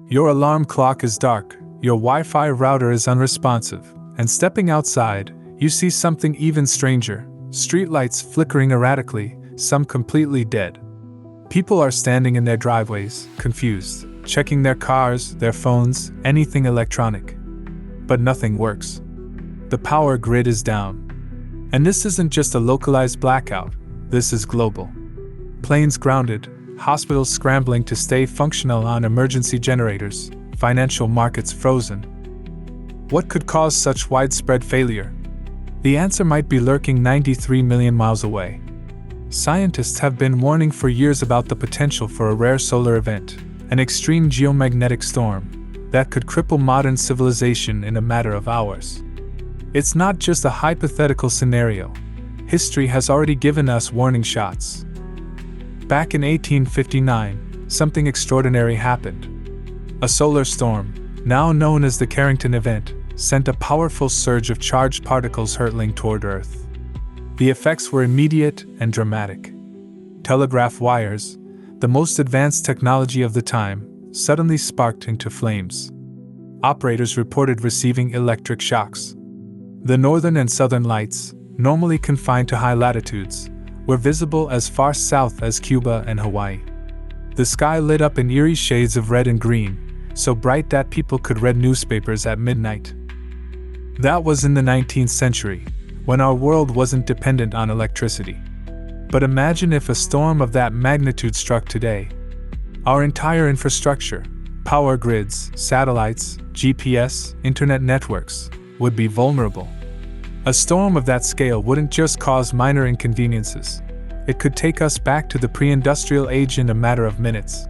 Your alarm clock is dark, your Wi-Fi router is unresponsive, and stepping outside, you see something even stranger: streetlights flickering erratically, some completely dead. People are standing in their driveways, confused, checking their cars, their phones, anything electronic. But nothing works. The power grid is down. And this isn't just a localized blackout, this is global. Planes grounded, hospitals scrambling to stay functional on emergency generators, financial markets frozen. What could cause such widespread failure? The answer might be lurking 93 million miles away. Scientists have been warning for years about the potential for a rare solar event, an extreme geomagnetic storm, that could cripple modern civilization in a matter of hours. It's not just a hypothetical scenario. History has already given us warning shots. Back in 1859, something extraordinary happened. A solar storm, now known as the Carrington event, sent a powerful surge of charged particles hurtling toward Earth. The effects were immediate and dramatic. Telegraph wires, the most advanced technology of the time, suddenly sparked into flames. Operators reported receiving electric shocks. The northern and southern lights, normally confined to high latitudes, were visible as far south as Cuba and Hawaii. The sky lit up in eerie shades of red and green, so bright that people could read newspapers at midnight. That was in the 19th century, when our world wasn't dependent on electricity. But imagine if a storm of that magnitude struck today. Our entire infrastructure, power grids, satellites, GPS, internet networks, would be vulnerable. A storm of that scale wouldn't just cause minor inconveniences. It could take us back to the pre-industrial age in a matter of minutes.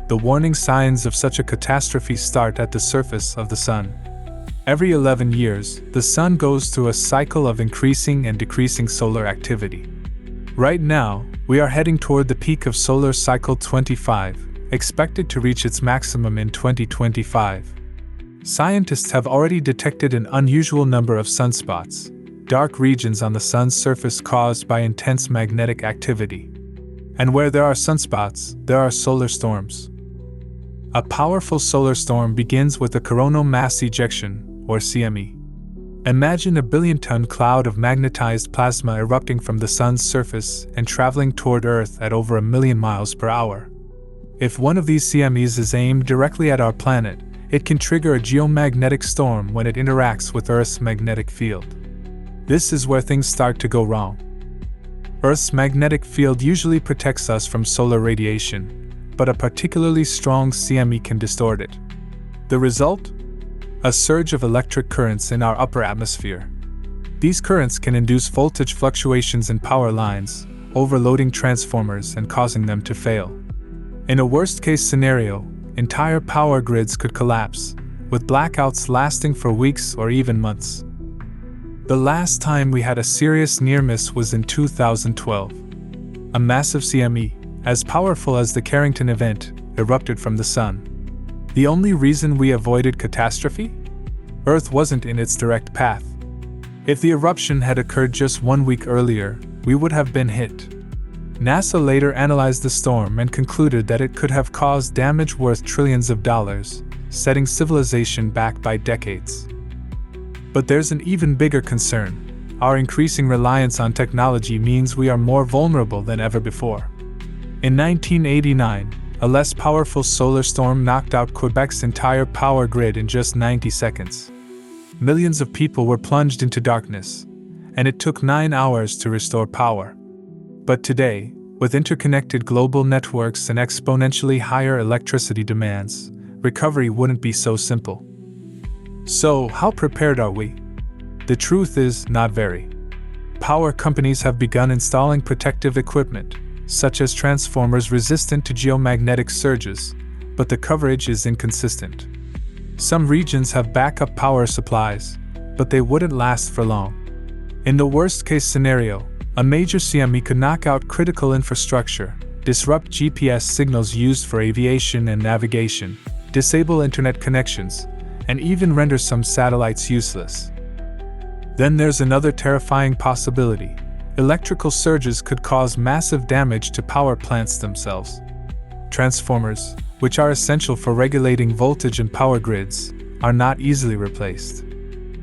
The warning signs of such a catastrophe start at the surface of the sun. Every 11 years, the sun goes through a cycle of increasing and decreasing solar activity. Right now, we are heading toward the peak of solar cycle 25, expected to reach its maximum in 2025. Scientists have already detected an unusual number of sunspots, dark regions on the sun's surface caused by intense magnetic activity. And where there are sunspots, there are solar storms. A powerful solar storm begins with a coronal mass ejection, or CME. Imagine a billion-ton cloud of magnetized plasma erupting from the sun's surface and traveling toward Earth at over 1 million miles per hour. If one of these CMEs is aimed directly at our planet, it can trigger a geomagnetic storm when it interacts with Earth's magnetic field. This is where things start to go wrong. Earth's magnetic field usually protects us from solar radiation, but a particularly strong CME can distort it. The result? A surge of electric currents in our upper atmosphere. These currents can induce voltage fluctuations in power lines, overloading transformers and causing them to fail. In a worst-case scenario, entire power grids could collapse, with blackouts lasting for weeks or even months. The last time we had a serious near-miss was in 2012. A massive CME, as powerful as the Carrington event, erupted from the sun. The only reason we avoided catastrophe? Earth wasn't in its direct path. If the eruption had occurred just 1 week earlier, we would have been hit. NASA later analyzed the storm and concluded that it could have caused damage worth trillions of dollars, setting civilization back by decades. But there's an even bigger concern. Our increasing reliance on technology means we are more vulnerable than ever before. In 1989, a less powerful solar storm knocked out Quebec's entire power grid in just 90 seconds. Millions of people were plunged into darkness, and it took 9 hours to restore power. But today, with interconnected global networks and exponentially higher electricity demands, recovery wouldn't be so simple. So, how prepared are we? The truth is, not very. Power companies have begun installing protective equipment, such as transformers resistant to geomagnetic surges, but the coverage is inconsistent. Some regions have backup power supplies, but they wouldn't last for long. In the worst-case scenario, a major CME could knock out critical infrastructure, disrupt GPS signals used for aviation and navigation, disable internet connections, and even render some satellites useless. Then there's another terrifying possibility. Electrical surges could cause massive damage to power plants themselves. Transformers, which are essential for regulating voltage and power grids, are not easily replaced.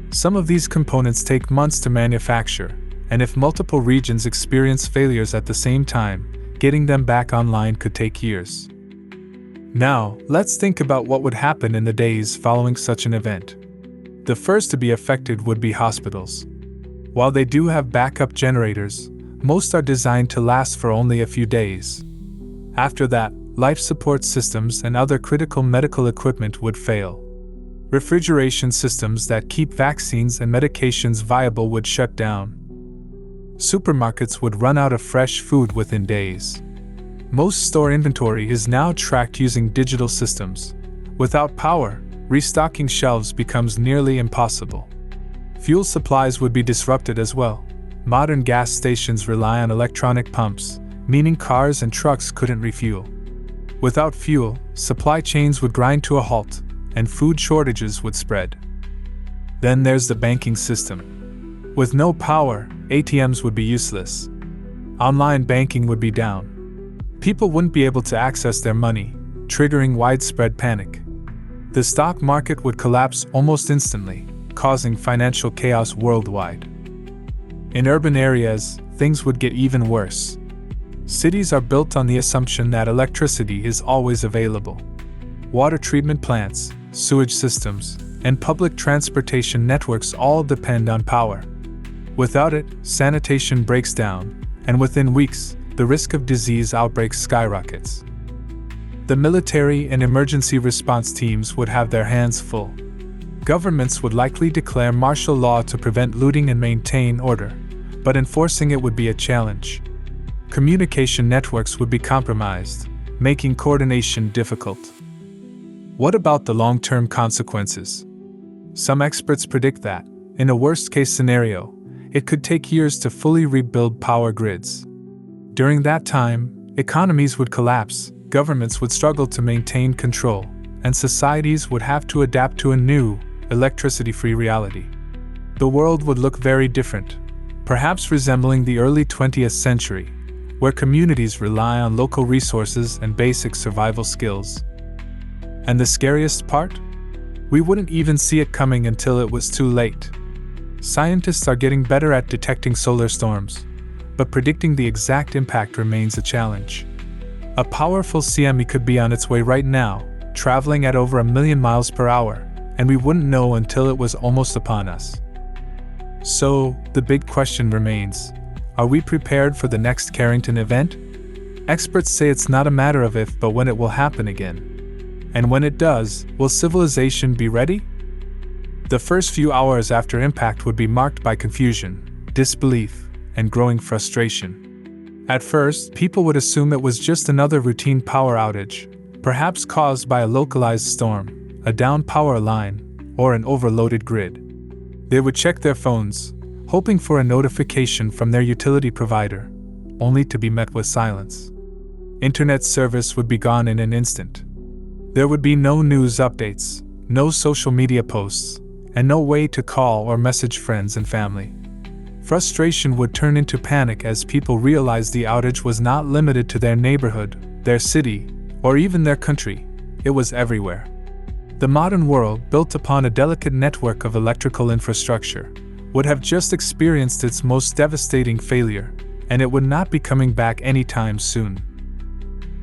Some of these components take months to manufacture, and if multiple regions experience failures at the same time, getting them back online could take years. Now, let's think about what would happen in the days following such an event. The first to be affected would be hospitals. While they do have backup generators, most are designed to last for only a few days. After that, life support systems and other critical medical equipment would fail. Refrigeration systems that keep vaccines and medications viable would shut down. Supermarkets would run out of fresh food within days. Most store inventory is now tracked using digital systems. Without power, restocking shelves becomes nearly impossible. Fuel supplies would be disrupted as well. Modern gas stations rely on electronic pumps, meaning cars and trucks couldn't refuel. Without fuel, supply chains would grind to a halt, and food shortages would spread. Then there's the banking system. With no power, ATMs would be useless. Online banking would be down. People wouldn't be able to access their money, triggering widespread panic. The stock market would collapse almost instantly, causing financial chaos worldwide. In urban areas, things would get even worse. Cities are built on the assumption that electricity is always available. Water treatment plants, sewage systems, and public transportation networks all depend on power. Without it, sanitation breaks down, and within weeks, the risk of disease outbreaks skyrockets. The military and emergency response teams would have their hands full. Governments would likely declare martial law to prevent looting and maintain order, but enforcing it would be a challenge. Communication networks would be compromised, making coordination difficult. What about the long-term consequences? Some experts predict that, in a worst-case scenario, it could take years to fully rebuild power grids. During that time, economies would collapse, governments would struggle to maintain control, and societies would have to adapt to a new, electricity-free reality. The world would look very different, perhaps resembling the early 20th century, where communities rely on local resources and basic survival skills. And the scariest part? We wouldn't even see it coming until it was too late. Scientists are getting better at detecting solar storms, but predicting the exact impact remains a challenge. A powerful CME could be on its way right now, traveling at over 1,000,000 miles per hour, and we wouldn't know until it was almost upon us. So, the big question remains, are we prepared for the next Carrington event? Experts say it's not a matter of if but when it will happen again. And when it does, will civilization be ready? The first few hours after impact would be marked by confusion, disbelief, and growing frustration. At first, people would assume it was just another routine power outage, perhaps caused by a localized storm, a down power line, or an overloaded grid. They would check their phones, hoping for a notification from their utility provider, only to be met with silence. Internet service would be gone in an instant. There would be no news updates, no social media posts, and no way to call or message friends and family. Frustration would turn into panic as people realized the outage was not limited to their neighborhood, their city, or even their country. It was everywhere. The modern world, built upon a delicate network of electrical infrastructure, would have just experienced its most devastating failure, and it would not be coming back anytime soon.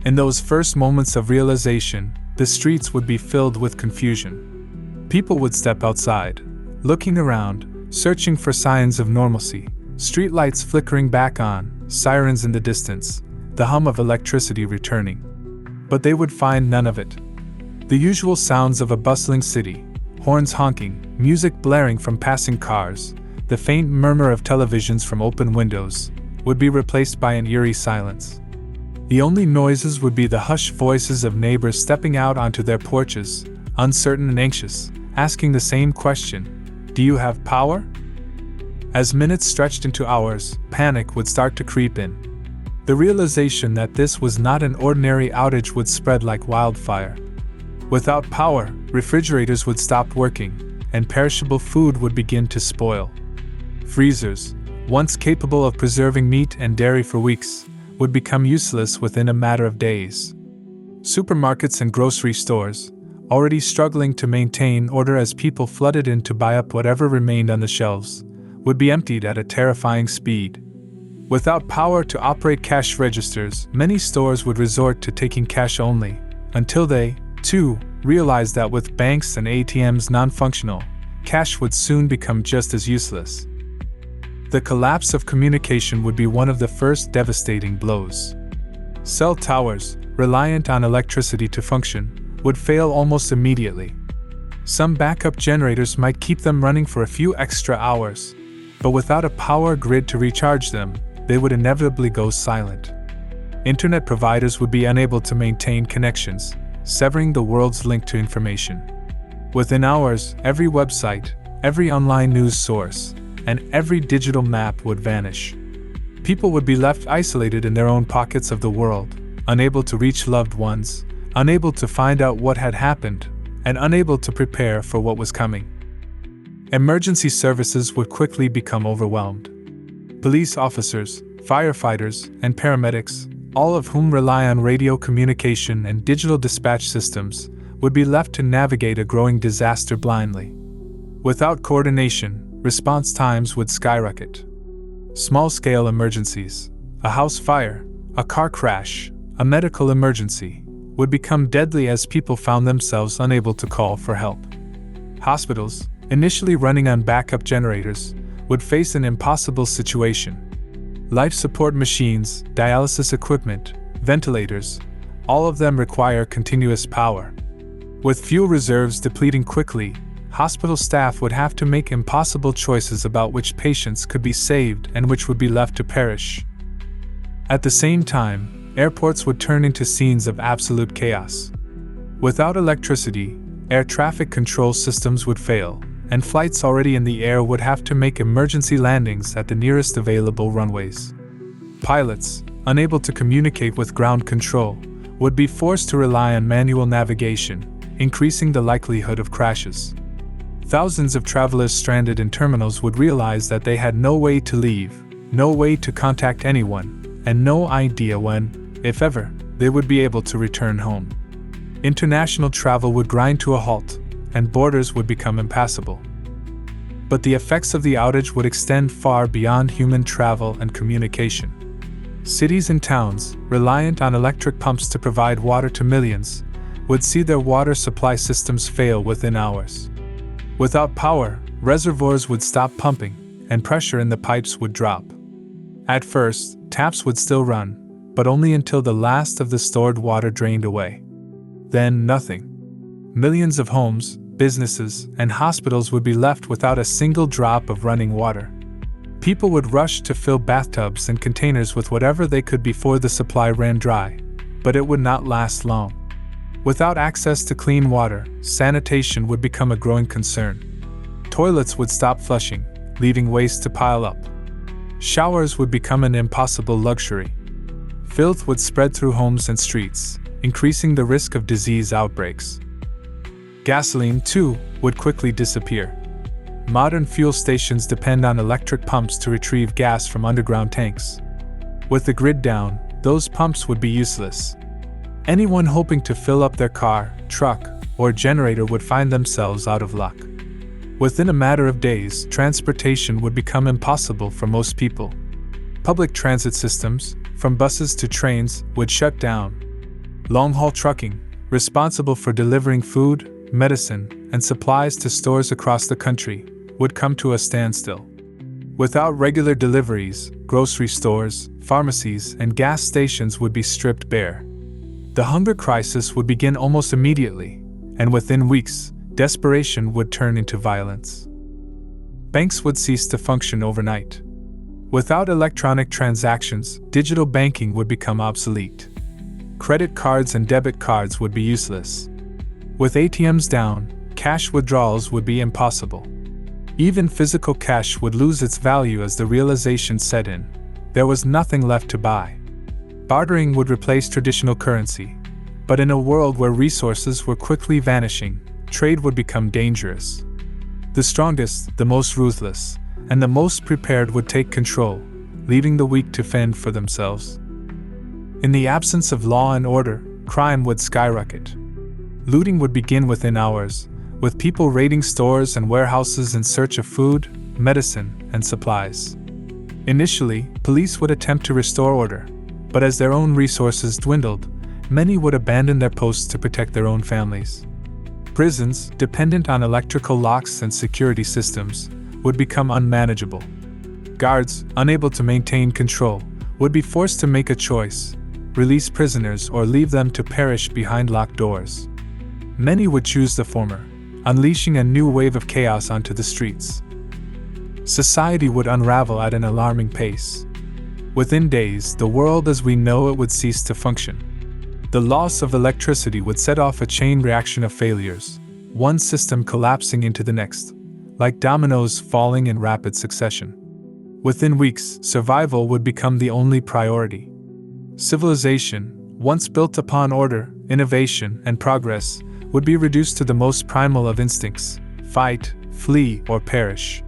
In those first moments of realization, the streets would be filled with confusion. People would step outside, looking around, searching for signs of normalcy, streetlights flickering back on, sirens in the distance, the hum of electricity returning. But they would find none of it. The usual sounds of a bustling city, horns honking, music blaring from passing cars, the faint murmur of televisions from open windows, would be replaced by an eerie silence. The only noises would be the hushed voices of neighbors stepping out onto their porches, uncertain and anxious, asking the same question, "Do you have power?" As minutes stretched into hours, panic would start to creep in. The realization that this was not an ordinary outage would spread like wildfire. Without power, refrigerators would stop working, and perishable food would begin to spoil. Freezers, once capable of preserving meat and dairy for weeks, would become useless within a matter of days. Supermarkets and grocery stores, already struggling to maintain order as people flooded in to buy up whatever remained on the shelves, would be emptied at a terrifying speed. Without power to operate cash registers, many stores would resort to taking cash only, until they, too, realized that with banks and ATMs non-functional, cash would soon become just as useless. The collapse of communication would be one of the first devastating blows. Cell towers, reliant on electricity to function, would fail almost immediately. Some backup generators might keep them running for a few extra hours, but without a power grid to recharge them, they would inevitably go silent. Internet providers would be unable to maintain connections, severing the world's link to information. Within hours, every website, every online news source, and every digital map would vanish. People would be left isolated in their own pockets of the world, unable to reach loved ones, unable to find out what had happened, and unable to prepare for what was coming. Emergency services would quickly become overwhelmed. Police officers, firefighters, and paramedics, all of whom rely on radio communication and digital dispatch systems, would be left to navigate a growing disaster blindly. Without coordination, response times would skyrocket. Small-scale emergencies, a house fire, a car crash, a medical emergency, would become deadly as people found themselves unable to call for help. Hospitals, initially running on backup generators, would face an impossible situation. Life support machines, dialysis equipment, ventilators, all of them require continuous power. With fuel reserves depleting quickly, hospital staff would have to make impossible choices about which patients could be saved and which would be left to perish. At the same time, airports would turn into scenes of absolute chaos. Without electricity, air traffic control systems would fail, and flights already in the air would have to make emergency landings at the nearest available runways. Pilots, unable to communicate with ground control, would be forced to rely on manual navigation, increasing the likelihood of crashes. Thousands of travelers stranded in terminals would realize that they had no way to leave, no way to contact anyone, and no idea when, if ever, they would be able to return home. International travel would grind to a halt, and borders would become impassable. But the effects of the outage would extend far beyond human travel and communication. Cities and towns, reliant on electric pumps to provide water to millions, would see their water supply systems fail within hours. Without power, reservoirs would stop pumping, and pressure in the pipes would drop. At first, taps would still run, but only until the last of the stored water drained away. Then nothing. Millions of homes, businesses, and hospitals would be left without a single drop of running water. People would rush to fill bathtubs and containers with whatever they could before the supply ran dry, but it would not last long. Without access to clean water, sanitation would become a growing concern. Toilets would stop flushing, leaving waste to pile up. Showers would become an impossible luxury. Filth would spread through homes and streets, increasing the risk of disease outbreaks. Gasoline, too, would quickly disappear. Modern fuel stations depend on electric pumps to retrieve gas from underground tanks. With the grid down, those pumps would be useless. Anyone hoping to fill up their car, truck, or generator would find themselves out of luck. Within a matter of days, transportation would become impossible for most people. Public transit systems, from buses to trains, would shut down. Long-haul trucking, responsible for delivering food, medicine, and supplies to stores across the country, would come to a standstill. Without regular deliveries, grocery stores, pharmacies, and gas stations would be stripped bare. The hunger crisis would begin almost immediately, and within weeks, desperation would turn into violence. Banks would cease to function overnight. Without electronic transactions, digital banking would become obsolete. Credit cards and debit cards would be useless. With ATMs down, cash withdrawals would be impossible. Even physical cash would lose its value as the realization set in. There was nothing left to buy. Bartering would replace traditional currency, but in a world where resources were quickly vanishing, trade would become dangerous. The strongest, the most ruthless, and the most prepared would take control, leaving the weak to fend for themselves. In the absence of law and order, crime would skyrocket. Looting would begin within hours, with people raiding stores and warehouses in search of food, medicine, and supplies. Initially, police would attempt to restore order, but as their own resources dwindled, many would abandon their posts to protect their own families. Prisons, dependent on electrical locks and security systems, would become unmanageable. Guards, unable to maintain control, would be forced to make a choice: release prisoners or leave them to perish behind locked doors. Many would choose the former, unleashing a new wave of chaos onto the streets. Society would unravel at an alarming pace. Within days, the world as we know it would cease to function. The loss of electricity would set off a chain reaction of failures, one system collapsing into the next, like dominoes falling in rapid succession. Within weeks, survival would become the only priority. Civilization, once built upon order, innovation, and progress, would be reduced to the most primal of instincts: fight, flee, or perish.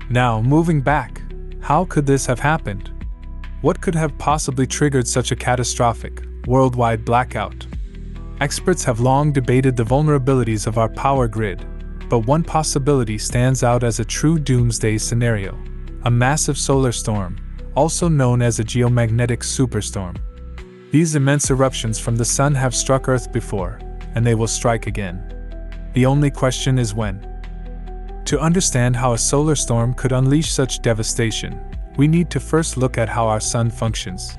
Now, moving back, how could this have happened? What could have possibly triggered such a catastrophic, worldwide blackout? Experts have long debated the vulnerabilities of our power grid, but one possibility stands out as a true doomsday scenario: a massive solar storm, also known as a geomagnetic superstorm. These immense eruptions from the sun have struck Earth before, and they will strike again. The only question is when. To understand how a solar storm could unleash such devastation, we need to first look at how our sun functions.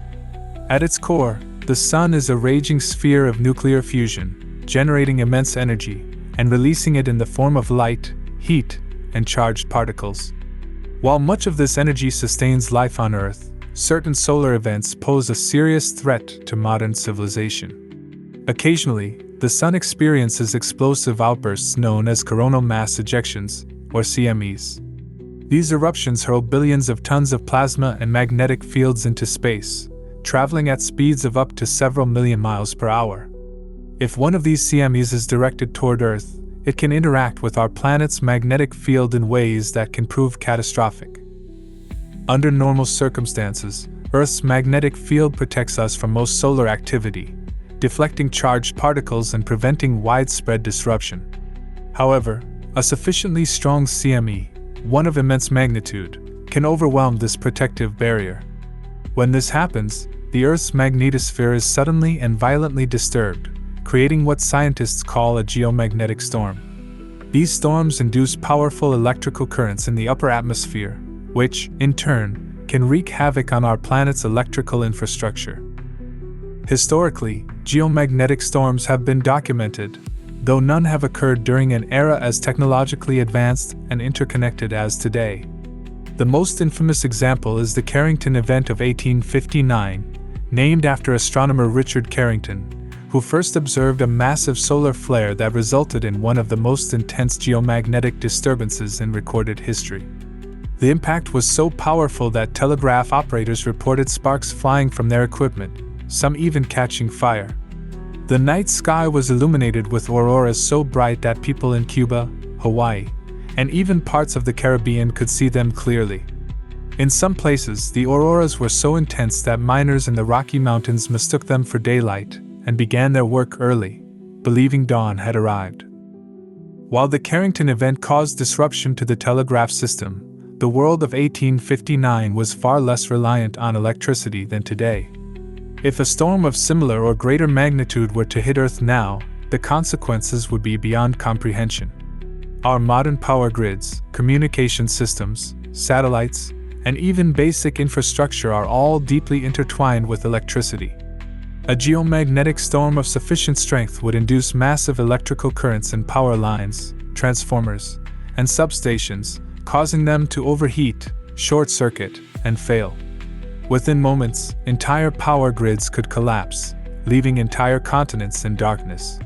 At its core, the sun is a raging sphere of nuclear fusion, generating immense energy and releasing it in the form of light, heat, and charged particles. While much of this energy sustains life on Earth, certain solar events pose a serious threat to modern civilization. Occasionally, the sun experiences explosive outbursts known as coronal mass ejections, or CMEs. These eruptions hurl billions of tons of plasma and magnetic fields into space, traveling at speeds of up to several million miles per hour. If one of these CMEs is directed toward Earth, it can interact with our planet's magnetic field in ways that can prove catastrophic. Under normal circumstances, Earth's magnetic field protects us from most solar activity, deflecting charged particles and preventing widespread disruption. However, a sufficiently strong CME, one of immense magnitude, can overwhelm this protective barrier. When this happens, the Earth's magnetosphere is suddenly and violently disturbed, creating what scientists call a geomagnetic storm. These storms induce powerful electrical currents in the upper atmosphere, which, in turn, can wreak havoc on our planet's electrical infrastructure. Historically, geomagnetic storms have been documented, though none have occurred during an era as technologically advanced and interconnected as today. The most infamous example is the Carrington event of 1859, named after astronomer Richard Carrington, who first observed a massive solar flare that resulted in one of the most intense geomagnetic disturbances in recorded history. The impact was so powerful that telegraph operators reported sparks flying from their equipment, some even catching fire. The night sky was illuminated with auroras so bright that people in Cuba, Hawaii, and even parts of the Caribbean could see them clearly. In some places, the auroras were so intense that miners in the Rocky Mountains mistook them for daylight and began their work early, believing dawn had arrived. While the Carrington event caused disruption to the telegraph system, the world of 1859 was far less reliant on electricity than today. If a storm of similar or greater magnitude were to hit Earth now, the consequences would be beyond comprehension. Our modern power grids, communication systems, satellites, and even basic infrastructure are all deeply intertwined with electricity. A geomagnetic storm of sufficient strength would induce massive electrical currents in power lines, transformers, and substations, causing them to overheat, short-circuit, and fail. Within moments, entire power grids could collapse, leaving entire continents in darkness.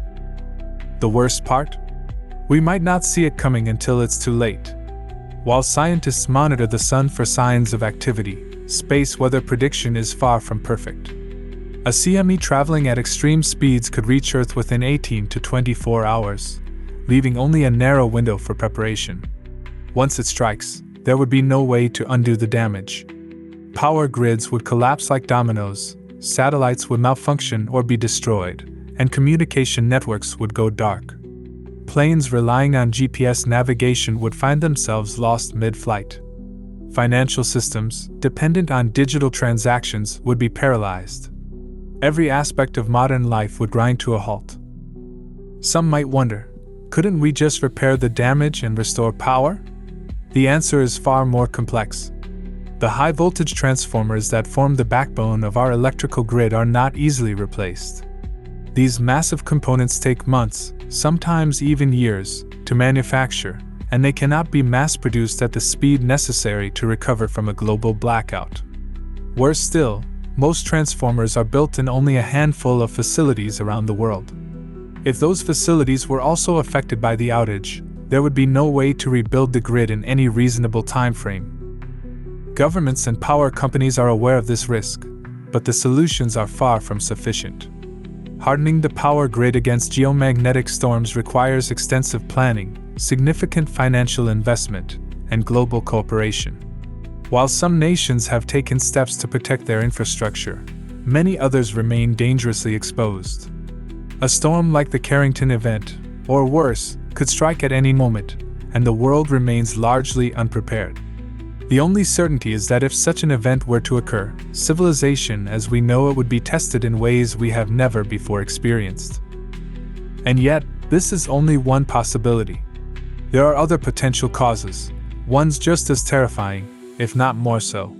The worst part? We might not see it coming until it's too late. While scientists monitor the sun for signs of activity, space weather prediction is far from perfect. A CME traveling at extreme speeds could reach Earth within 18 to 24 hours, leaving only a narrow window for preparation. Once it strikes, there would be no way to undo the damage. Power grids would collapse like dominoes, satellites would malfunction or be destroyed, and communication networks would go dark. Planes relying on GPS navigation would find themselves lost mid-flight. Financial systems, dependent on digital transactions, would be paralyzed. Every aspect of modern life would grind to a halt. Some might wonder, couldn't we just repair the damage and restore power? The answer is far more complex. The high-voltage transformers that form the backbone of our electrical grid are not easily replaced. These massive components take months, sometimes even years, to manufacture, and they cannot be mass-produced at the speed necessary to recover from a global blackout. Worse still, most transformers are built in only a handful of facilities around the world. If those facilities were also affected by the outage, there would be no way to rebuild the grid in any reasonable time frame. Governments and power companies are aware of this risk, but the solutions are far from sufficient. Hardening the power grid against geomagnetic storms requires extensive planning, significant financial investment, and global cooperation. While some nations have taken steps to protect their infrastructure, many others remain dangerously exposed. A storm like the Carrington event, or worse, could strike at any moment, and the world remains largely unprepared. The only certainty is that if such an event were to occur, civilization as we know it would be tested in ways we have never before experienced. And yet, this is only one possibility. There are other potential causes, ones just as terrifying, if not more so.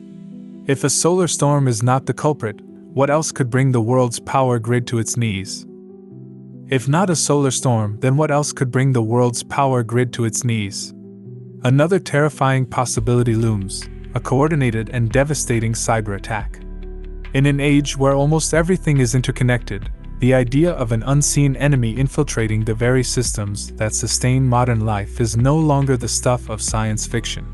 If a solar storm is not the culprit, what else could bring the world's power grid to its knees? If not a solar storm, then what else could bring the world's power grid to its knees? Another terrifying possibility looms: a coordinated and devastating cyber attack. In an age where almost everything is interconnected, the idea of an unseen enemy infiltrating the very systems that sustain modern life is no longer the stuff of science fiction.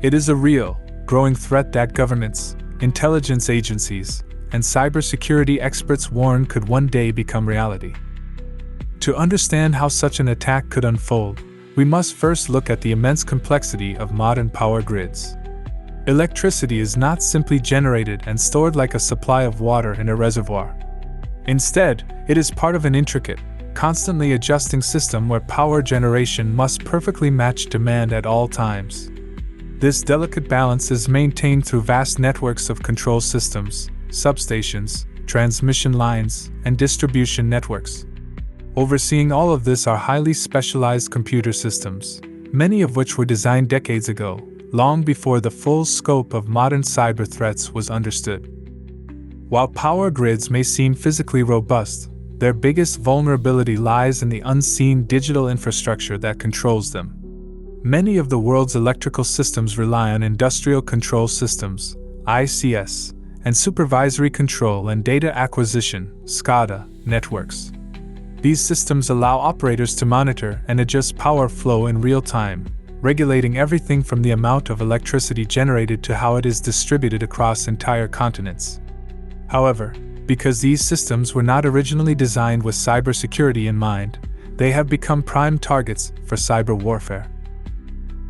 It is a real, growing threat that governments, intelligence agencies, and cybersecurity experts warn could one day become reality. To understand how such an attack could unfold, we must first look at the immense complexity of modern power grids. Electricity is not simply generated and stored like a supply of water in a reservoir. Instead, it is part of an intricate, constantly adjusting system where power generation must perfectly match demand at all times. This delicate balance is maintained through vast networks of control systems, substations, transmission lines, and distribution networks. Overseeing all of this are highly specialized computer systems, many of which were designed decades ago, long before the full scope of modern cyber threats was understood. While power grids may seem physically robust, their biggest vulnerability lies in the unseen digital infrastructure that controls them. Many of the world's electrical systems rely on industrial control systems, ICS, and supervisory control and data acquisition, SCADA, networks. These systems allow operators to monitor and adjust power flow in real time, regulating everything from the amount of electricity generated to how it is distributed across entire continents. However, because these systems were not originally designed with cybersecurity in mind, they have become prime targets for cyber warfare.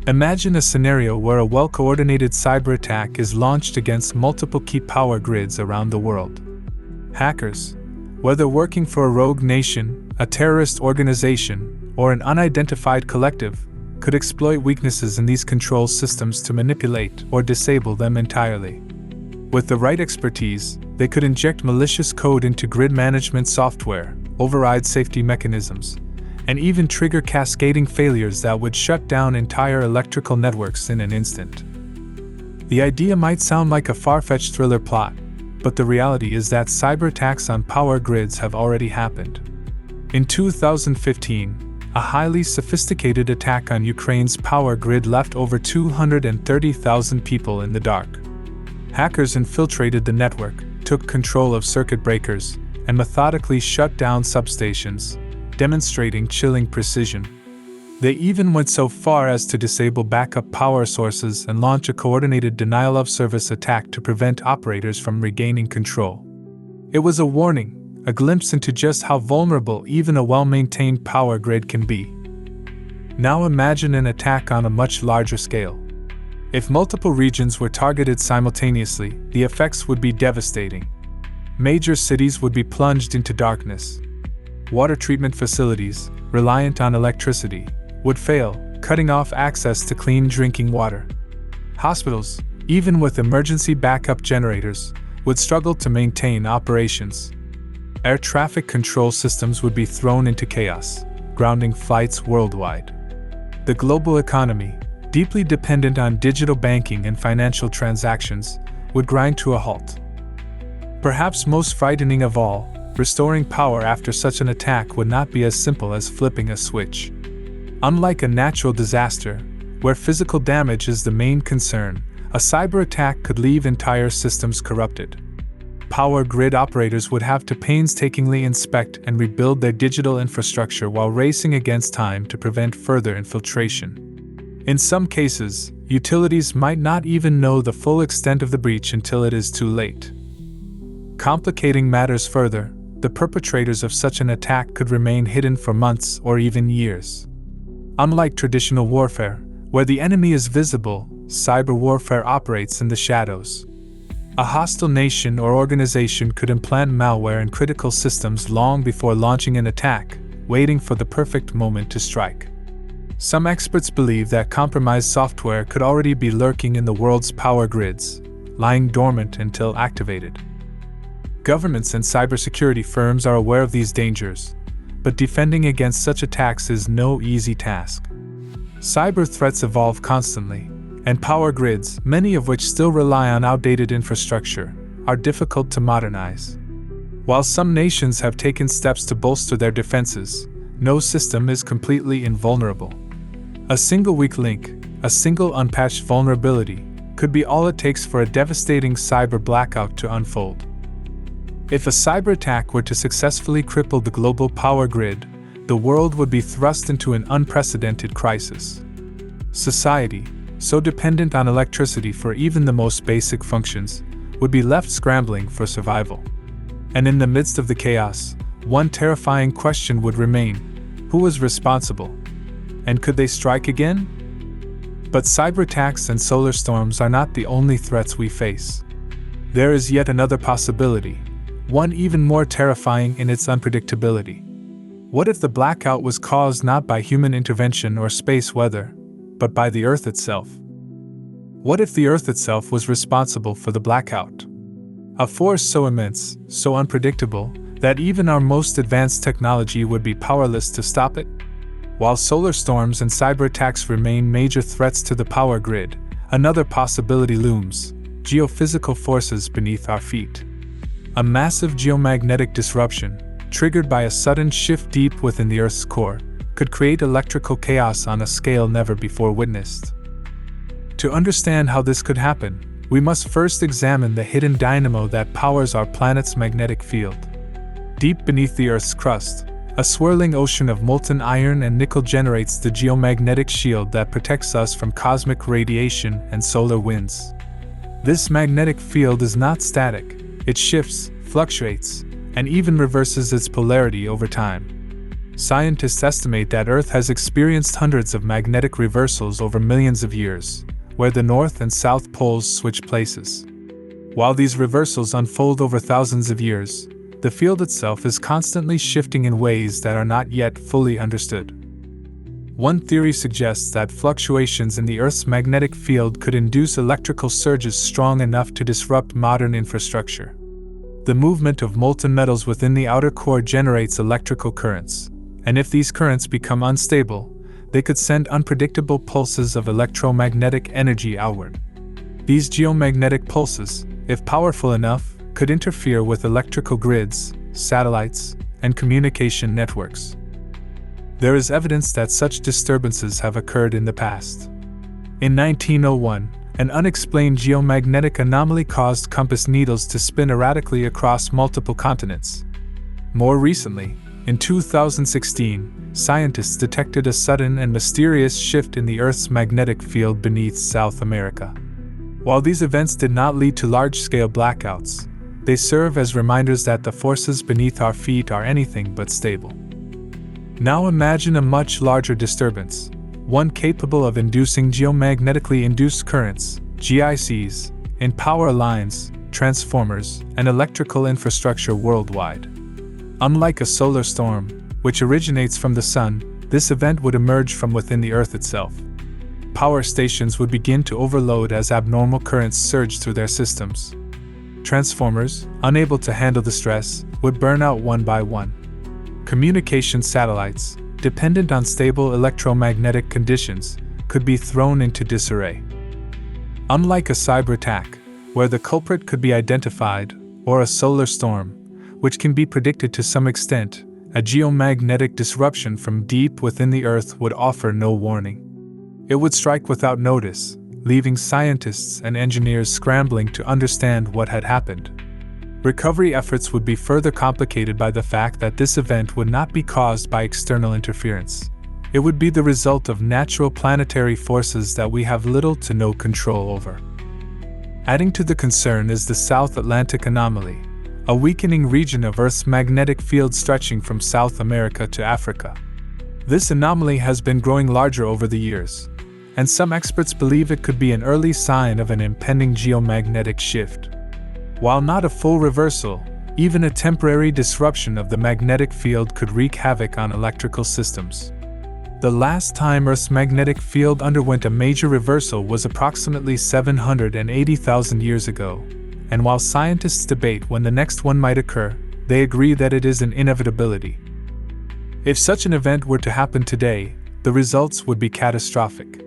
Imagine a scenario where a well-coordinated cyber attack is launched against multiple key power grids around the world. Hackers, whether working for a rogue nation, a terrorist organization, or an unidentified collective, could exploit weaknesses in these control systems to manipulate or disable them entirely. With the right expertise, they could inject malicious code into grid management software, override safety mechanisms, and even trigger cascading failures that would shut down entire electrical networks in an instant. The idea might sound like a far-fetched thriller plot, but the reality is that cyber attacks on power grids have already happened. In 2015, a highly sophisticated attack on Ukraine's power grid left over 230,000 people in the dark. Hackers infiltrated the network, took control of circuit breakers, and methodically shut down substations, demonstrating chilling precision. They even went so far as to disable backup power sources and launch a coordinated denial-of-service attack to prevent operators from regaining control. It was a warning, a glimpse into just how vulnerable even a well-maintained power grid can be. Now imagine an attack on a much larger scale. If multiple regions were targeted simultaneously, the effects would be devastating. Major cities would be plunged into darkness. Water treatment facilities, reliant on electricity, would fail, cutting off access to clean drinking water. Hospitals, even with emergency backup generators, would struggle to maintain operations. Air traffic control systems would be thrown into chaos, grounding flights worldwide. The global economy, deeply dependent on digital banking and financial transactions, would grind to a halt. Perhaps most frightening of all, restoring power after such an attack would not be as simple as flipping a switch. Unlike a natural disaster, where physical damage is the main concern, a cyber attack could leave entire systems corrupted. Power grid operators would have to painstakingly inspect and rebuild their digital infrastructure while racing against time to prevent further infiltration. In some cases, utilities might not even know the full extent of the breach until it is too late. Complicating matters further, the perpetrators of such an attack could remain hidden for months or even years. Unlike traditional warfare, where the enemy is visible, cyber warfare operates in the shadows. A hostile nation or organization could implant malware in critical systems long before launching an attack, waiting for the perfect moment to strike. Some experts believe that compromised software could already be lurking in the world's power grids, lying dormant until activated. Governments and cybersecurity firms are aware of these dangers, but defending against such attacks is no easy task. Cyber threats evolve constantly, and power grids, many of which still rely on outdated infrastructure, are difficult to modernize. While some nations have taken steps to bolster their defenses, no system is completely invulnerable. A single weak link, a single unpatched vulnerability, could be all it takes for a devastating cyber blackout to unfold. If a cyber attack were to successfully cripple the global power grid, the world would be thrust into an unprecedented crisis. Society, so dependent on electricity for even the most basic functions, would be left scrambling for survival. And in the midst of the chaos, one terrifying question would remain: who was responsible? And could they strike again? But cyber attacks and solar storms are not the only threats we face. There is yet another possibility, one even more terrifying in its unpredictability. What if the blackout was caused not by human intervention or space weather, but by the Earth itself? What if the Earth itself was responsible for the blackout? A force so immense, so unpredictable, that even our most advanced technology would be powerless to stop it? While solar storms and cyber attacks remain major threats to the power grid, another possibility looms: geophysical forces beneath our feet. A massive geomagnetic disruption, triggered by a sudden shift deep within the Earth's core, could create electrical chaos on a scale never before witnessed. To understand how this could happen, we must first examine the hidden dynamo that powers our planet's magnetic field. Deep beneath the Earth's crust, a swirling ocean of molten iron and nickel generates the geomagnetic shield that protects us from cosmic radiation and solar winds. This magnetic field is not static. It shifts, fluctuates, and even reverses its polarity over time. Scientists estimate that Earth has experienced hundreds of magnetic reversals over millions of years, where the North and South poles switch places. While these reversals unfold over thousands of years, the field itself is constantly shifting in ways that are not yet fully understood. One theory suggests that fluctuations in the Earth's magnetic field could induce electrical surges strong enough to disrupt modern infrastructure. The movement of molten metals within the outer core generates electrical currents, and if these currents become unstable, they could send unpredictable pulses of electromagnetic energy outward. These geomagnetic pulses, if powerful enough, could interfere with electrical grids, satellites, and communication networks. There is evidence that such disturbances have occurred in the past. In 1901, an unexplained geomagnetic anomaly caused compass needles to spin erratically across multiple continents. More recently, in 2016, scientists detected a sudden and mysterious shift in the Earth's magnetic field beneath South America. While these events did not lead to large-scale blackouts, they serve as reminders that the forces beneath our feet are anything but stable. Now imagine a much larger disturbance, one capable of inducing geomagnetically induced currents, GICs, in power lines, transformers, and electrical infrastructure worldwide. Unlike a solar storm, which originates from the sun, this event would emerge from within the Earth itself. Power stations would begin to overload as abnormal currents surge through their systems. Transformers, unable to handle the stress, would burn out one by one. Communication satellites, dependent on stable electromagnetic conditions, could be thrown into disarray. Unlike a cyber attack, where the culprit could be identified, or a solar storm, which can be predicted to some extent, a geomagnetic disruption from deep within the Earth would offer no warning. It would strike without notice, leaving scientists and engineers scrambling to understand what had happened. Recovery efforts would be further complicated by the fact that this event would not be caused by external interference. It would be the result of natural planetary forces that we have little to no control over. Adding to the concern is the South Atlantic anomaly, a weakening region of Earth's magnetic field stretching from South America to Africa. This anomaly has been growing larger over the years, and some experts believe it could be an early sign of an impending geomagnetic shift. While not a full reversal, even a temporary disruption of the magnetic field could wreak havoc on electrical systems. The last time Earth's magnetic field underwent a major reversal was approximately 780,000 years ago, and while scientists debate when the next one might occur, they agree that it is an inevitability. If such an event were to happen today, the results would be catastrophic.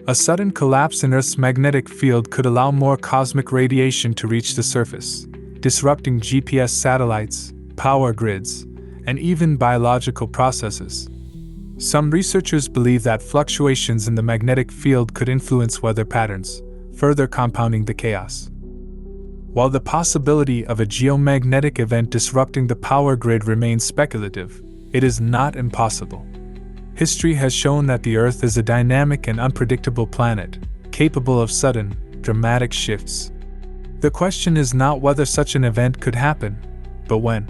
A sudden collapse in Earth's magnetic field could allow more cosmic radiation to reach the surface, disrupting GPS satellites, power grids, and even biological processes. Some researchers believe that fluctuations in the magnetic field could influence weather patterns, further compounding the chaos. While the possibility of a geomagnetic event disrupting the power grid remains speculative, it is not impossible. History has shown that the Earth is a dynamic and unpredictable planet, capable of sudden, dramatic shifts. The question is not whether such an event could happen, but when.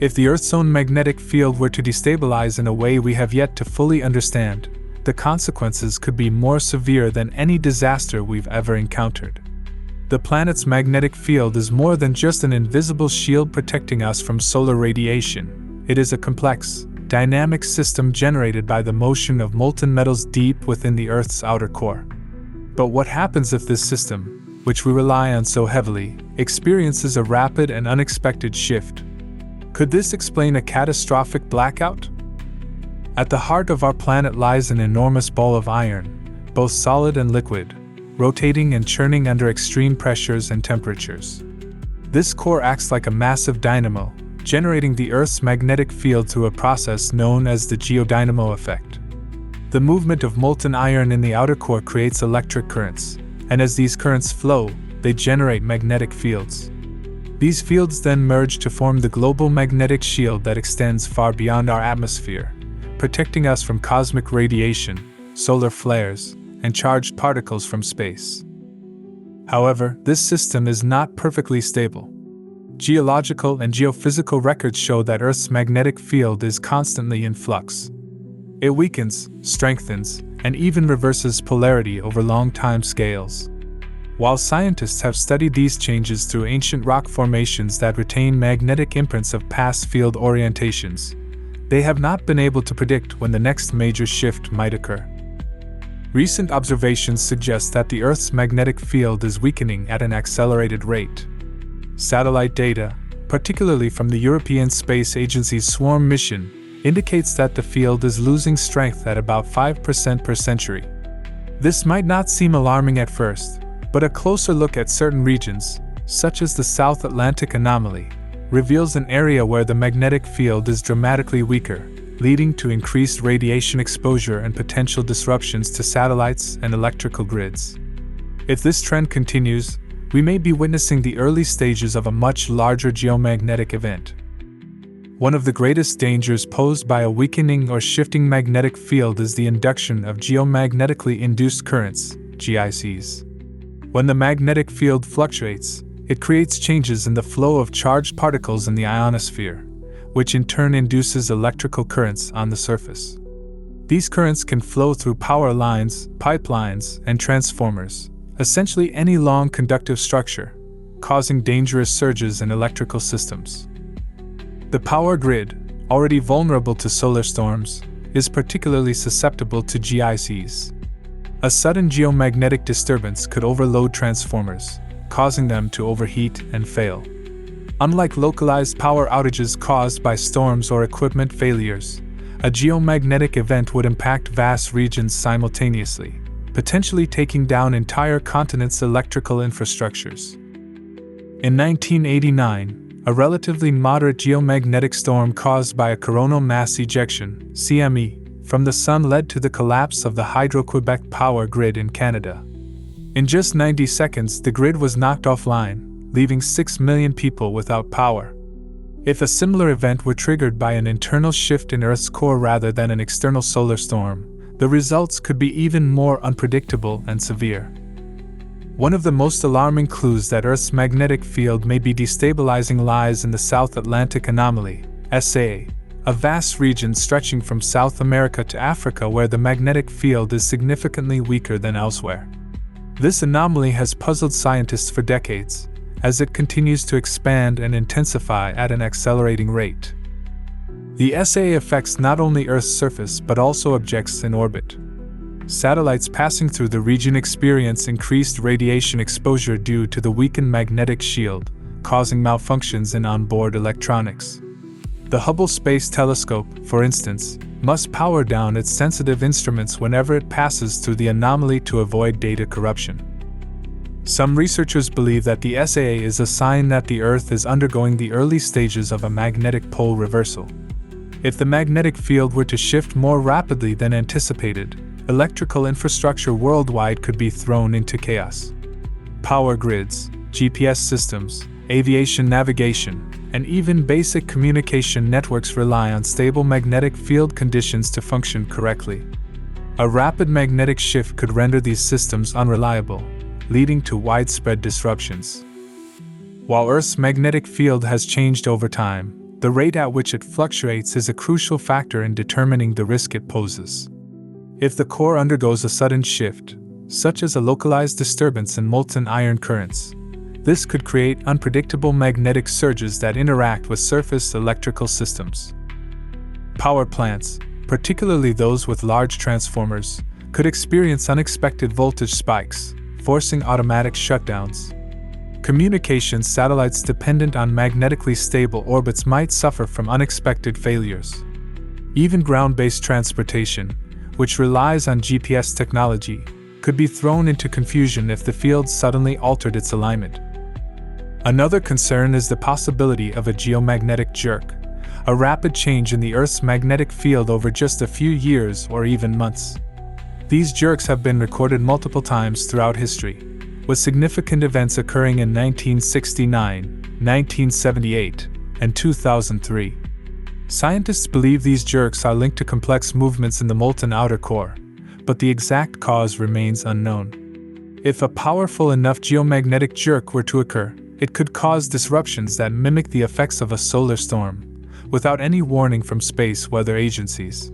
If the Earth's own magnetic field were to destabilize in a way we have yet to fully understand, the consequences could be more severe than any disaster we've ever encountered. The planet's magnetic field is more than just an invisible shield protecting us from solar radiation. It is a complex, dynamic system generated by the motion of molten metals deep within the Earth's outer core. But what happens if this system, which we rely on so heavily, experiences a rapid and unexpected shift? Could this explain a catastrophic blackout? At the heart of our planet lies an enormous ball of iron, both solid and liquid, rotating and churning under extreme pressures and temperatures. This core acts like a massive dynamo, generating the Earth's magnetic field through a process known as the geodynamo effect. The movement of molten iron in the outer core creates electric currents, and as these currents flow, they generate magnetic fields. These fields then merge to form the global magnetic shield that extends far beyond our atmosphere, protecting us from cosmic radiation, solar flares, and charged particles from space. However, this system is not perfectly stable. Geological and geophysical records show that Earth's magnetic field is constantly in flux. It weakens, strengthens, and even reverses polarity over long time scales. While scientists have studied these changes through ancient rock formations that retain magnetic imprints of past field orientations, they have not been able to predict when the next major shift might occur. Recent observations suggest that the Earth's magnetic field is weakening at an accelerated rate. Satellite data, particularly from the European Space Agency's SWARM mission, indicates that the field is losing strength at about 5% per century. This might not seem alarming at first, but a closer look at certain regions, such as the South Atlantic anomaly, reveals an area where the magnetic field is dramatically weaker, leading to increased radiation exposure and potential disruptions to satellites and electrical grids. If this trend continues, we may be witnessing the early stages of a much larger geomagnetic event. One of the greatest dangers posed by a weakening or shifting magnetic field is the induction of geomagnetically induced currents, GICs. When the magnetic field fluctuates, it creates changes in the flow of charged particles in the ionosphere, which in turn induces electrical currents on the surface. These currents can flow through power lines, pipelines, and transformers, essentially any long conductive structure, causing dangerous surges in electrical systems. The power grid, already vulnerable to solar storms, is particularly susceptible to GICs. A sudden geomagnetic disturbance could overload transformers, causing them to overheat and fail. Unlike localized power outages caused by storms or equipment failures, a geomagnetic event would impact vast regions simultaneously, potentially taking down entire continents' electrical infrastructures. In 1989, a relatively moderate geomagnetic storm caused by a coronal mass ejection (CME) from the Sun led to the collapse of the Hydro-Quebec power grid in Canada. In just 90 seconds, the grid was knocked offline, leaving 6 million people without power. If a similar event were triggered by an internal shift in Earth's core rather than an external solar storm, the results could be even more unpredictable and severe. One of the most alarming clues that Earth's magnetic field may be destabilizing lies in the South Atlantic Anomaly, SAA, a vast region stretching from South America to Africa where the magnetic field is significantly weaker than elsewhere. This anomaly has puzzled scientists for decades, as it continues to expand and intensify at an accelerating rate. The SAA affects not only Earth's surface but also objects in orbit. Satellites passing through the region experience increased radiation exposure due to the weakened magnetic shield, causing malfunctions in onboard electronics. The Hubble Space Telescope, for instance, must power down its sensitive instruments whenever it passes through the anomaly to avoid data corruption. Some researchers believe that the SAA is a sign that the Earth is undergoing the early stages of a magnetic pole reversal. If the magnetic field were to shift more rapidly than anticipated, electrical infrastructure worldwide could be thrown into chaos. Power grids, GPS systems, aviation navigation, and even basic communication networks rely on stable magnetic field conditions to function correctly. A rapid magnetic shift could render these systems unreliable, leading to widespread disruptions. While Earth's magnetic field has changed over time, the rate at which it fluctuates is a crucial factor in determining the risk it poses. If the core undergoes a sudden shift, such as a localized disturbance in molten iron currents, this could create unpredictable magnetic surges that interact with surface electrical systems. Power plants, particularly those with large transformers, could experience unexpected voltage spikes, forcing automatic shutdowns. Communications satellites dependent on magnetically stable orbits might suffer from unexpected failures. Even ground-based transportation, which relies on GPS technology, could be thrown into confusion if the field suddenly altered its alignment. Another concern is the possibility of a geomagnetic jerk, a rapid change in the Earth's magnetic field over just a few years or even months. These jerks have been recorded multiple times throughout history, with significant events occurring in 1969, 1978, and 2003. Scientists believe these jerks are linked to complex movements in the molten outer core, but the exact cause remains unknown. If a powerful enough geomagnetic jerk were to occur, it could cause disruptions that mimic the effects of a solar storm, without any warning from space weather agencies.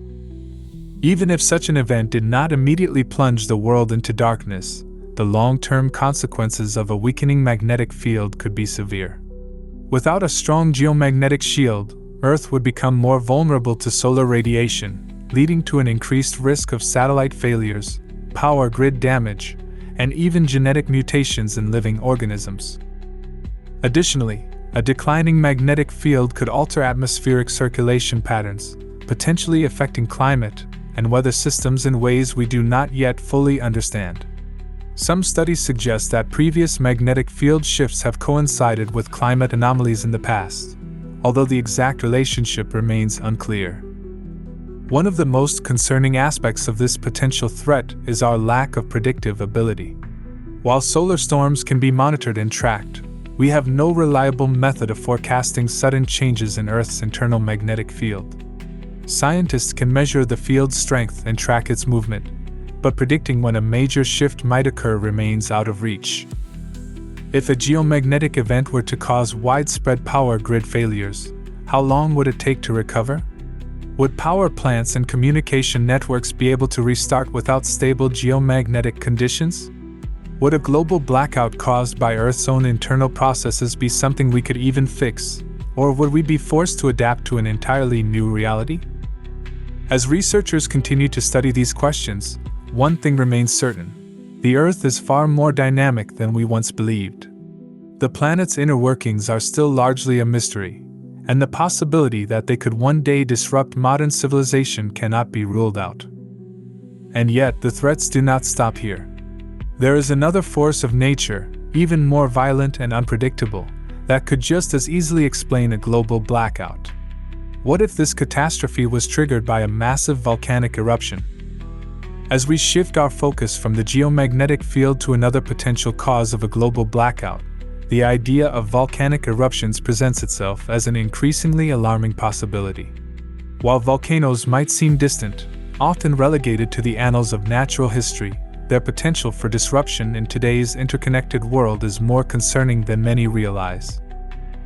Even if such an event did not immediately plunge the world into darkness, the long-term consequences of a weakening magnetic field could be severe. Without a strong geomagnetic shield, Earth would become more vulnerable to solar radiation, leading to an increased risk of satellite failures, power grid damage, and even genetic mutations in living organisms. Additionally, a declining magnetic field could alter atmospheric circulation patterns, potentially affecting climate and weather systems in ways we do not yet fully understand. Some studies suggest that previous magnetic field shifts have coincided with climate anomalies in the past, although the exact relationship remains unclear. One of the most concerning aspects of this potential threat is our lack of predictive ability. While solar storms can be monitored and tracked, we have no reliable method of forecasting sudden changes in Earth's internal magnetic field. Scientists can measure the field's strength and track its movement, but predicting when a major shift might occur remains out of reach. If a geomagnetic event were to cause widespread power grid failures, how long would it take to recover? Would power plants and communication networks be able to restart without stable geomagnetic conditions? Would a global blackout caused by Earth's own internal processes be something we could even fix, or would we be forced to adapt to an entirely new reality? As researchers continue to study these questions, one thing remains certain: the Earth is far more dynamic than we once believed. The planet's inner workings are still largely a mystery, and the possibility that they could one day disrupt modern civilization cannot be ruled out. And yet, the threats do not stop here. There is another force of nature, even more violent and unpredictable, that could just as easily explain a global blackout. What if this catastrophe was triggered by a massive volcanic eruption? As we shift our focus from the geomagnetic field to another potential cause of a global blackout, the idea of volcanic eruptions presents itself as an increasingly alarming possibility. While volcanoes might seem distant, often relegated to the annals of natural history, their potential for disruption in today's interconnected world is more concerning than many realize.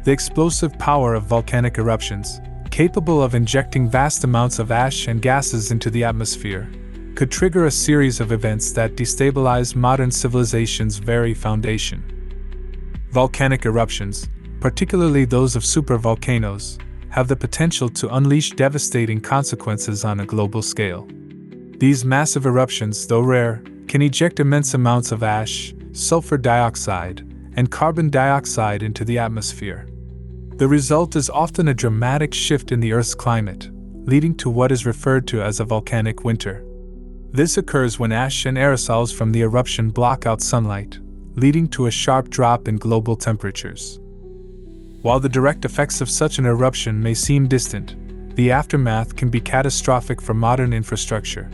The explosive power of volcanic eruptions, capable of injecting vast amounts of ash and gases into the atmosphere, could trigger a series of events that destabilize modern civilization's very foundation. Volcanic eruptions, particularly those of supervolcanoes, have the potential to unleash devastating consequences on a global scale. These massive eruptions, though rare, can eject immense amounts of ash, sulfur dioxide, and carbon dioxide into the atmosphere. The result is often a dramatic shift in the Earth's climate, leading to what is referred to as a volcanic winter. This occurs when ash and aerosols from the eruption block out sunlight, leading to a sharp drop in global temperatures. While the direct effects of such an eruption may seem distant, the aftermath can be catastrophic for modern infrastructure.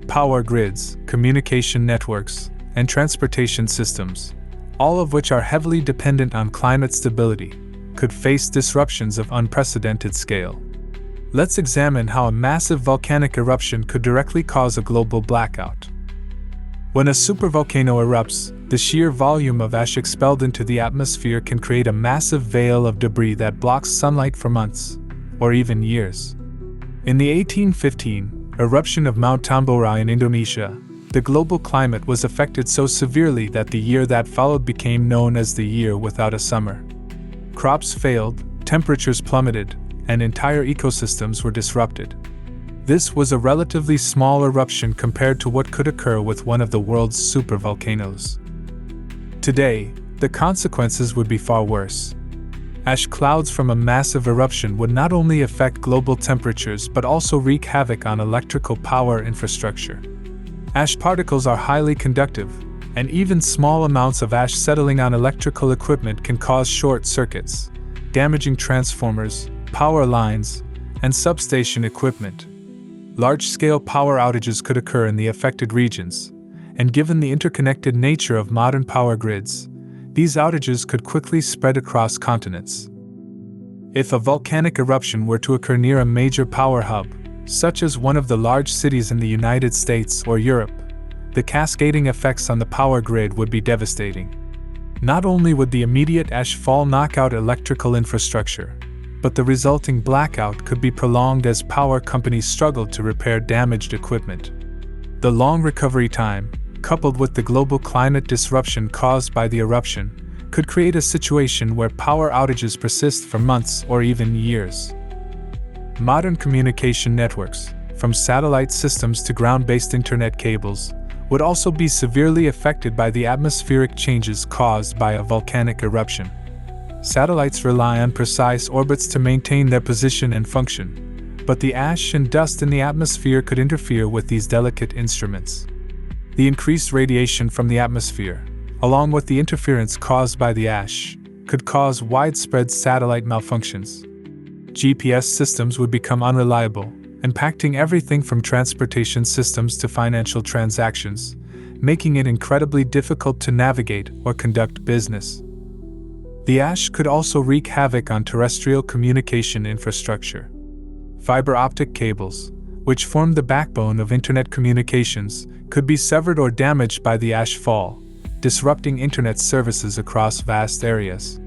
Power grids, communication networks, and transportation systems, all of which are heavily dependent on climate stability, could face disruptions of unprecedented scale. Let's examine how a massive volcanic eruption could directly cause a global blackout. When a supervolcano erupts, the sheer volume of ash expelled into the atmosphere can create a massive veil of debris that blocks sunlight for months, or even years. In the 1815 eruption of Mount Tambora in Indonesia, the global climate was affected so severely that the year that followed became known as the year without a summer. Crops failed, temperatures plummeted, and entire ecosystems were disrupted. This was a relatively small eruption compared to what could occur with one of the world's supervolcanoes. Today, the consequences would be far worse. Ash clouds from a massive eruption would not only affect global temperatures but also wreak havoc on electrical power infrastructure. Ash particles are highly conductive, and even small amounts of ash settling on electrical equipment can cause short circuits, damaging transformers, power lines, and substation equipment. Large-scale power outages could occur in the affected regions, and given the interconnected nature of modern power grids, these outages could quickly spread across continents. If a volcanic eruption were to occur near a major power hub, such as one of the large cities in the United States or Europe, the cascading effects on the power grid would be devastating. Not only would the immediate ash fall knock out electrical infrastructure, but the resulting blackout could be prolonged as power companies struggled to repair damaged equipment. The long recovery time, coupled with the global climate disruption caused by the eruption, could create a situation where power outages persist for months or even years. Modern communication networks, from satellite systems to ground-based internet cables, would also be severely affected by the atmospheric changes caused by a volcanic eruption. Satellites rely on precise orbits to maintain their position and function, but the ash and dust in the atmosphere could interfere with these delicate instruments. The increased radiation from the atmosphere, along with the interference caused by the ash, could cause widespread satellite malfunctions. GPS systems would become unreliable, impacting everything from transportation systems to financial transactions, making it incredibly difficult to navigate or conduct business. The ash could also wreak havoc on terrestrial communication infrastructure. Fiber optic cables, which form the backbone of internet communications, could be severed or damaged by the ash fall, disrupting internet services across vast areas.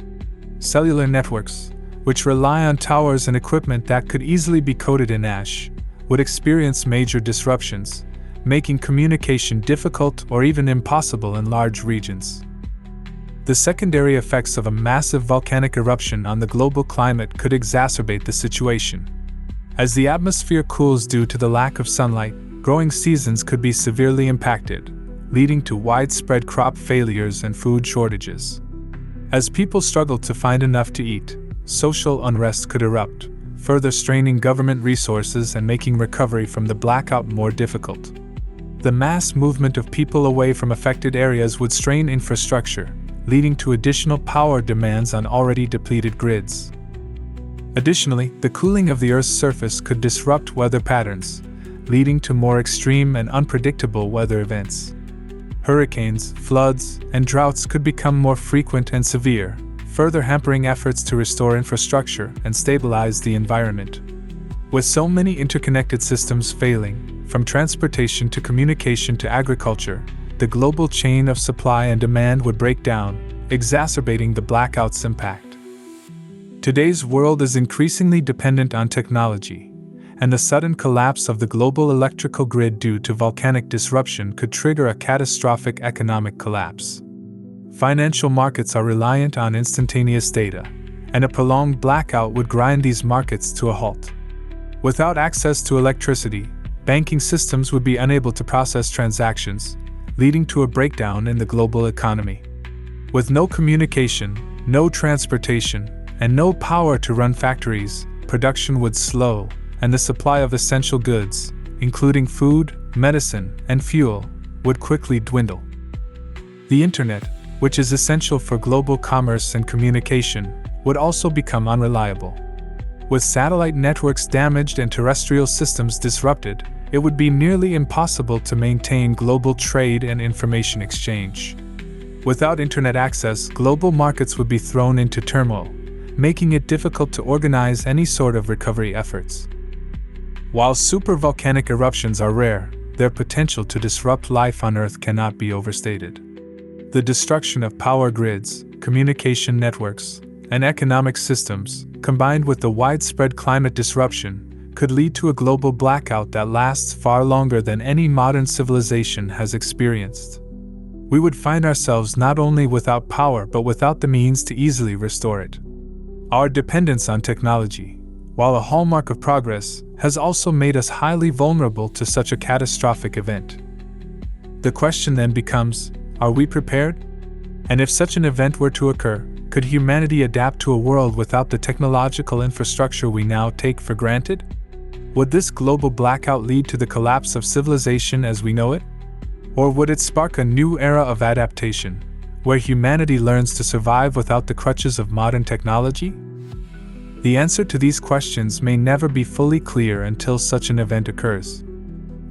Cellular networks, which rely on towers and equipment that could easily be coated in ash, would experience major disruptions, making communication difficult or even impossible in large regions. The secondary effects of a massive volcanic eruption on the global climate could exacerbate the situation. As the atmosphere cools due to the lack of sunlight, growing seasons could be severely impacted, leading to widespread crop failures and food shortages. As people struggle to find enough to eat, social unrest could erupt, further straining government resources and making recovery from the blackout more difficult. The mass movement of people away from affected areas would strain infrastructure, leading to additional power demands on already depleted grids. Additionally, the cooling of the Earth's surface could disrupt weather patterns, leading to more extreme and unpredictable weather events. Hurricanes, floods, and droughts could become more frequent and severe, further hampering efforts to restore infrastructure and stabilize the environment. With so many interconnected systems failing, from transportation to communication to agriculture, the global chain of supply and demand would break down, exacerbating the blackout's impact. Today's world is increasingly dependent on technology, and the sudden collapse of the global electrical grid due to volcanic disruption could trigger a catastrophic economic collapse. Financial markets are reliant on instantaneous data, and a prolonged blackout would grind these markets to a halt. Without access to electricity, banking systems would be unable to process transactions, leading to a breakdown in the global economy. With no communication, no transportation, and no power to run factories, production would slow, and the supply of essential goods, including food, medicine, and fuel, would quickly dwindle. The internet, which is essential for global commerce and communication, would also become unreliable. With satellite networks damaged and terrestrial systems disrupted, it would be nearly impossible to maintain global trade and information exchange. Without internet access, global markets would be thrown into turmoil, making it difficult to organize any sort of recovery efforts. While supervolcanic eruptions are rare, their potential to disrupt life on Earth cannot be overstated. The destruction of power grids, communication networks, and economic systems, combined with the widespread climate disruption, could lead to a global blackout that lasts far longer than any modern civilization has experienced. We would find ourselves not only without power but without the means to easily restore it. Our dependence on technology, while a hallmark of progress, has also made us highly vulnerable to such a catastrophic event. The question then becomes, are we prepared? And if such an event were to occur, could humanity adapt to a world without the technological infrastructure we now take for granted? Would this global blackout lead to the collapse of civilization as we know it? Or would it spark a new era of adaptation, where humanity learns to survive without the crutches of modern technology? The answer to these questions may never be fully clear until such an event occurs.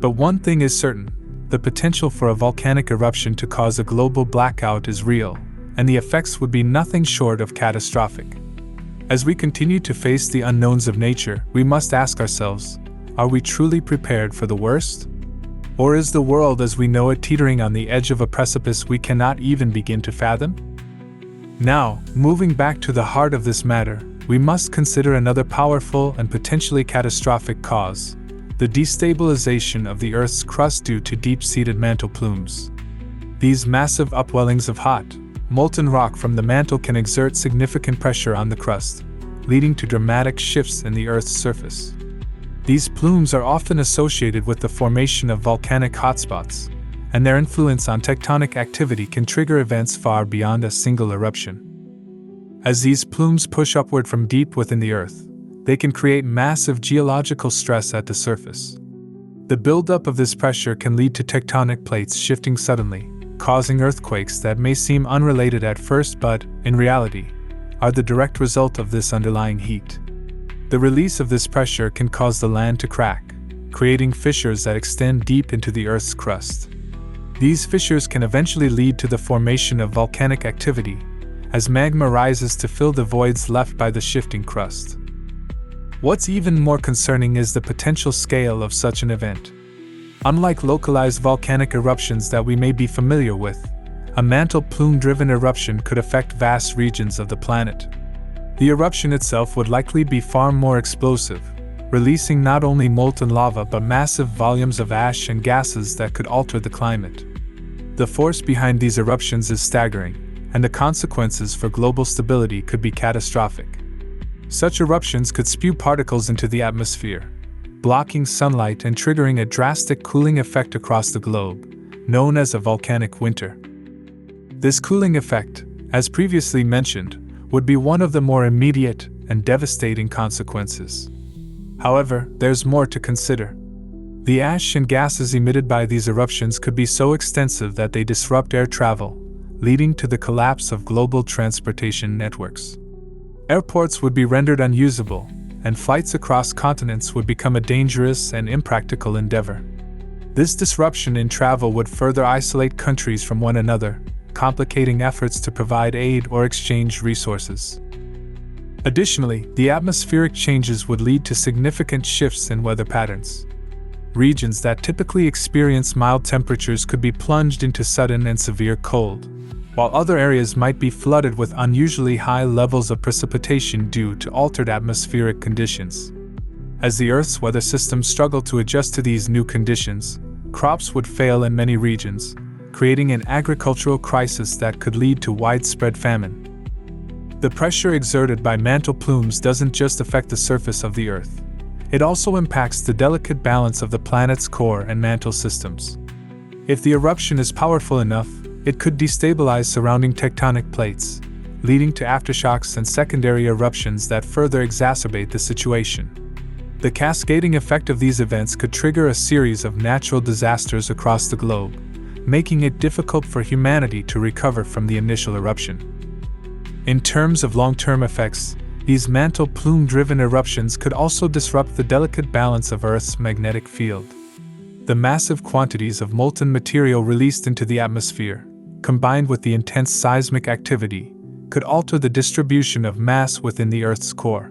But one thing is certain, the potential for a volcanic eruption to cause a global blackout is real, and the effects would be nothing short of catastrophic. As we continue to face the unknowns of nature, we must ask ourselves, are we truly prepared for the worst? Or is the world as we know it teetering on the edge of a precipice we cannot even begin to fathom? Now, moving back to the heart of this matter, we must consider another powerful and potentially catastrophic cause: the destabilization of the Earth's crust due to deep-seated mantle plumes. These massive upwellings of hot, molten rock from the mantle can exert significant pressure on the crust, leading to dramatic shifts in the Earth's surface. These plumes are often associated with the formation of volcanic hotspots, and their influence on tectonic activity can trigger events far beyond a single eruption. As these plumes push upward from deep within the Earth, they can create massive geological stress at the surface. The buildup of this pressure can lead to tectonic plates shifting suddenly, causing earthquakes that may seem unrelated at first but, in reality, are the direct result of this underlying heat. The release of this pressure can cause the land to crack, creating fissures that extend deep into the Earth's crust. These fissures can eventually lead to the formation of volcanic activity, as magma rises to fill the voids left by the shifting crust. What's even more concerning is the potential scale of such an event. Unlike localized volcanic eruptions that we may be familiar with, a mantle plume-driven eruption could affect vast regions of the planet. The eruption itself would likely be far more explosive, releasing not only molten lava but massive volumes of ash and gases that could alter the climate. The force behind these eruptions is staggering, and the consequences for global stability could be catastrophic. Such eruptions could spew particles into the atmosphere, blocking sunlight and triggering a drastic cooling effect across the globe, known as a volcanic winter. This cooling effect, as previously mentioned, would be one of the more immediate and devastating consequences. However, there's more to consider. The ash and gases emitted by these eruptions could be so extensive that they disrupt air travel, leading to the collapse of global transportation networks. Airports would be rendered unusable, and flights across continents would become a dangerous and impractical endeavor. This disruption in travel would further isolate countries from one another, complicating efforts to provide aid or exchange resources. Additionally, the atmospheric changes would lead to significant shifts in weather patterns. Regions that typically experience mild temperatures could be plunged into sudden and severe cold, while other areas might be flooded with unusually high levels of precipitation due to altered atmospheric conditions. As the Earth's weather systems struggle to adjust to these new conditions, crops would fail in many regions, creating an agricultural crisis that could lead to widespread famine. The pressure exerted by mantle plumes doesn't just affect the surface of the Earth. It also impacts the delicate balance of the planet's core and mantle systems. If the eruption is powerful enough, it could destabilize surrounding tectonic plates, leading to aftershocks and secondary eruptions that further exacerbate the situation. The cascading effect of these events could trigger a series of natural disasters across the globe, making it difficult for humanity to recover from the initial eruption. In terms of long-term effects, these mantle plume-driven eruptions could also disrupt the delicate balance of Earth's magnetic field. The massive quantities of molten material released into the atmosphere, combined with the intense seismic activity, could alter the distribution of mass within the Earth's core.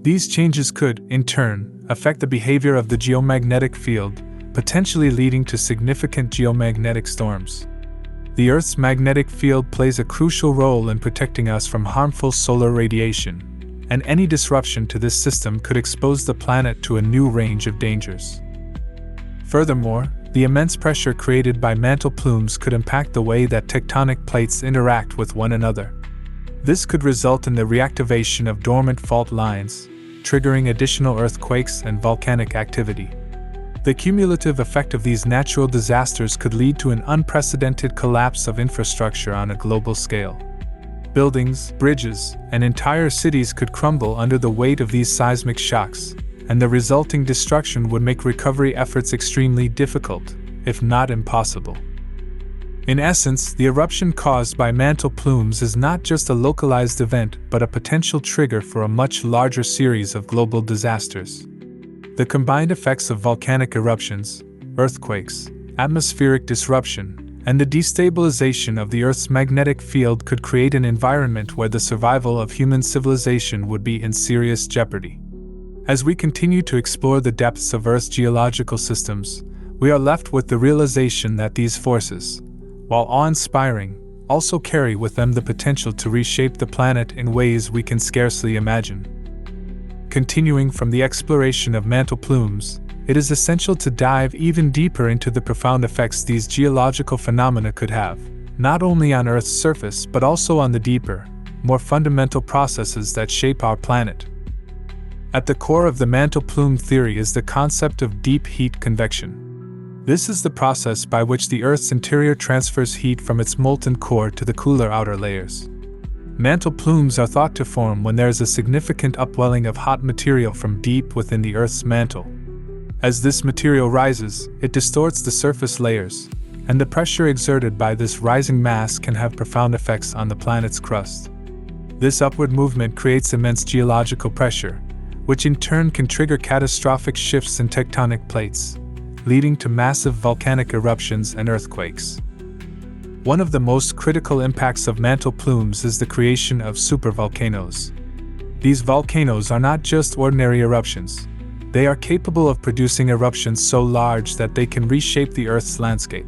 These changes could, in turn, affect the behavior of the geomagnetic field, potentially leading to significant geomagnetic storms. The Earth's magnetic field plays a crucial role in protecting us from harmful solar radiation, and any disruption to this system could expose the planet to a new range of dangers. Furthermore, the immense pressure created by mantle plumes could impact the way that tectonic plates interact with one another. This could result in the reactivation of dormant fault lines, triggering additional earthquakes and volcanic activity. The cumulative effect of these natural disasters could lead to an unprecedented collapse of infrastructure on a global scale. Buildings, bridges, and entire cities could crumble under the weight of these seismic shocks, and the resulting destruction would make recovery efforts extremely difficult, if not impossible. In essence, the eruption caused by mantle plumes is not just a localized event but a potential trigger for a much larger series of global disasters. The combined effects of volcanic eruptions, earthquakes, atmospheric disruption, and the destabilization of the Earth's magnetic field could create an environment where the survival of human civilization would be in serious jeopardy. As we continue to explore the depths of Earth's geological systems, we are left with the realization that these forces, while awe-inspiring, also carry with them the potential to reshape the planet in ways we can scarcely imagine. Continuing from the exploration of mantle plumes, it is essential to dive even deeper into the profound effects these geological phenomena could have, not only on Earth's surface but also on the deeper, more fundamental processes that shape our planet. At the core of the mantle plume theory is the concept of deep heat convection. This is the process by which the Earth's interior transfers heat from its molten core to the cooler outer layers. Mantle plumes are thought to form when there is a significant upwelling of hot material from deep within the Earth's mantle. As this material rises, it distorts the surface layers, and the pressure exerted by this rising mass can have profound effects on the planet's crust. This upward movement creates immense geological pressure, which in turn can trigger catastrophic shifts in tectonic plates, leading to massive volcanic eruptions and earthquakes. One of the most critical impacts of mantle plumes is the creation of supervolcanoes. These volcanoes are not just ordinary eruptions. They are capable of producing eruptions so large that they can reshape the Earth's landscape.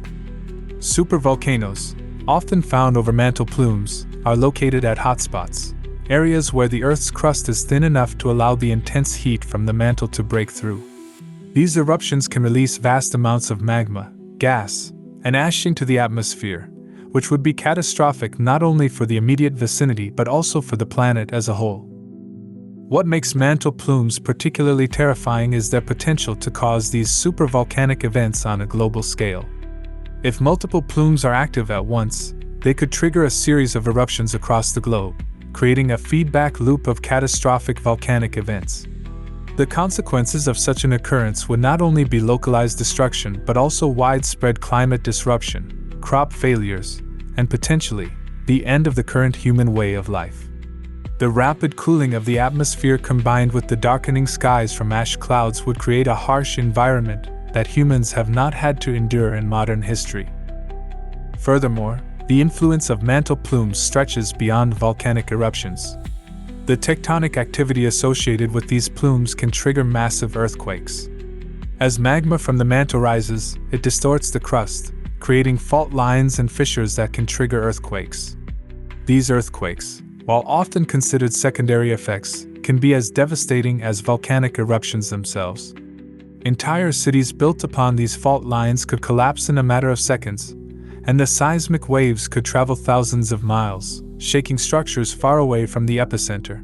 Supervolcanoes, often found over mantle plumes, are located at hotspots, areas where the Earth's crust is thin enough to allow the intense heat from the mantle to break through. These eruptions can release vast amounts of magma, gas, and ash into the atmosphere, which would be catastrophic not only for the immediate vicinity but also for the planet as a whole. What makes mantle plumes particularly terrifying is their potential to cause these supervolcanic events on a global scale. If multiple plumes are active at once, they could trigger a series of eruptions across the globe, creating a feedback loop of catastrophic volcanic events. The consequences of such an occurrence would not only be localized destruction but also widespread climate disruption, crop failures, and potentially the end of the current human way of life. The rapid cooling of the atmosphere combined with the darkening skies from ash clouds would create a harsh environment that humans have not had to endure in modern history. Furthermore, the influence of mantle plumes stretches beyond volcanic eruptions. The tectonic activity associated with these plumes can trigger massive earthquakes. As magma from the mantle rises, it distorts the crust, creating fault lines and fissures that can trigger earthquakes. These earthquakes, while often considered secondary effects, can be as devastating as volcanic eruptions themselves. Entire cities built upon these fault lines could collapse in a matter of seconds, and the seismic waves could travel thousands of miles, shaking structures far away from the epicenter.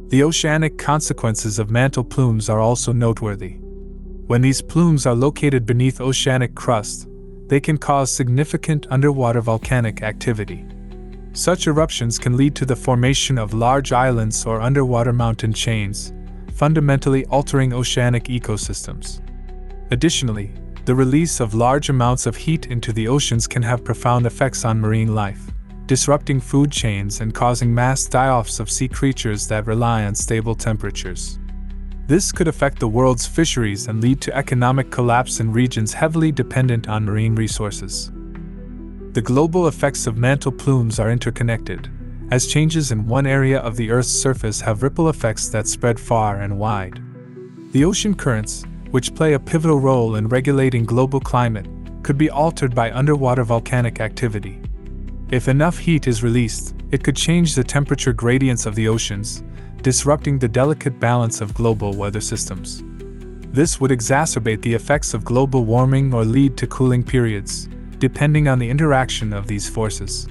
The oceanic consequences of mantle plumes are also noteworthy. When these plumes are located beneath oceanic crust, they can cause significant underwater volcanic activity. Such eruptions can lead to the formation of large islands or underwater mountain chains, fundamentally altering oceanic ecosystems. Additionally, the release of large amounts of heat into the oceans can have profound effects on marine life, disrupting food chains and causing mass die-offs of sea creatures that rely on stable temperatures. This could affect the world's fisheries and lead to economic collapse in regions heavily dependent on marine resources. The global effects of mantle plumes are interconnected, as changes in one area of the Earth's surface have ripple effects that spread far and wide. The ocean currents, which play a pivotal role in regulating global climate, could be altered by underwater volcanic activity. If enough heat is released, it could change the temperature gradients of the oceans, disrupting the delicate balance of global weather systems. This would exacerbate the effects of global warming or lead to cooling periods, depending on the interaction of these forces.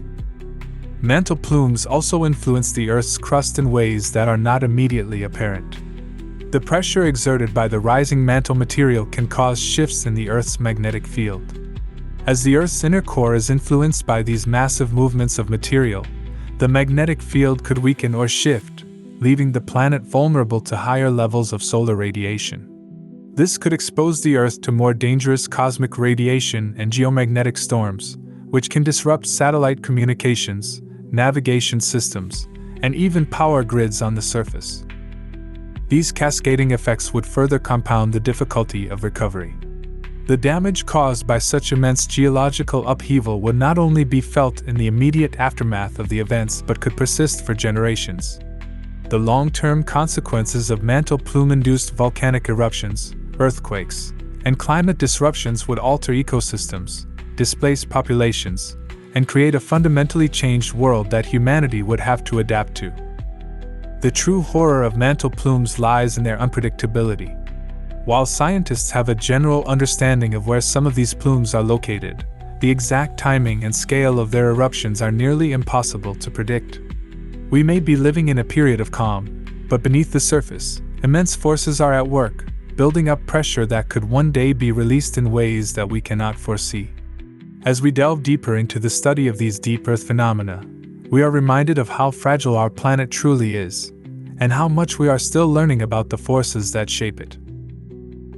Mantle plumes also influence the Earth's crust in ways that are not immediately apparent. The pressure exerted by the rising mantle material can cause shifts in the Earth's magnetic field. As the Earth's inner core is influenced by these massive movements of material, the magnetic field could weaken or shift, leaving the planet vulnerable to higher levels of solar radiation. This could expose the Earth to more dangerous cosmic radiation and geomagnetic storms, which can disrupt satellite communications, navigation systems, and even power grids on the surface. These cascading effects would further compound the difficulty of recovery. The damage caused by such immense geological upheaval would not only be felt in the immediate aftermath of the events but could persist for generations. The long-term consequences of mantle plume-induced volcanic eruptions, earthquakes, and climate disruptions would alter ecosystems, displace populations, and create a fundamentally changed world that humanity would have to adapt to. The true horror of mantle plumes lies in their unpredictability. While scientists have a general understanding of where some of these plumes are located, the exact timing and scale of their eruptions are nearly impossible to predict. We may be living in a period of calm, but beneath the surface, immense forces are at work, building up pressure that could one day be released in ways that we cannot foresee. As we delve deeper into the study of these deep Earth phenomena, we are reminded of how fragile our planet truly is, and how much we are still learning about the forces that shape it.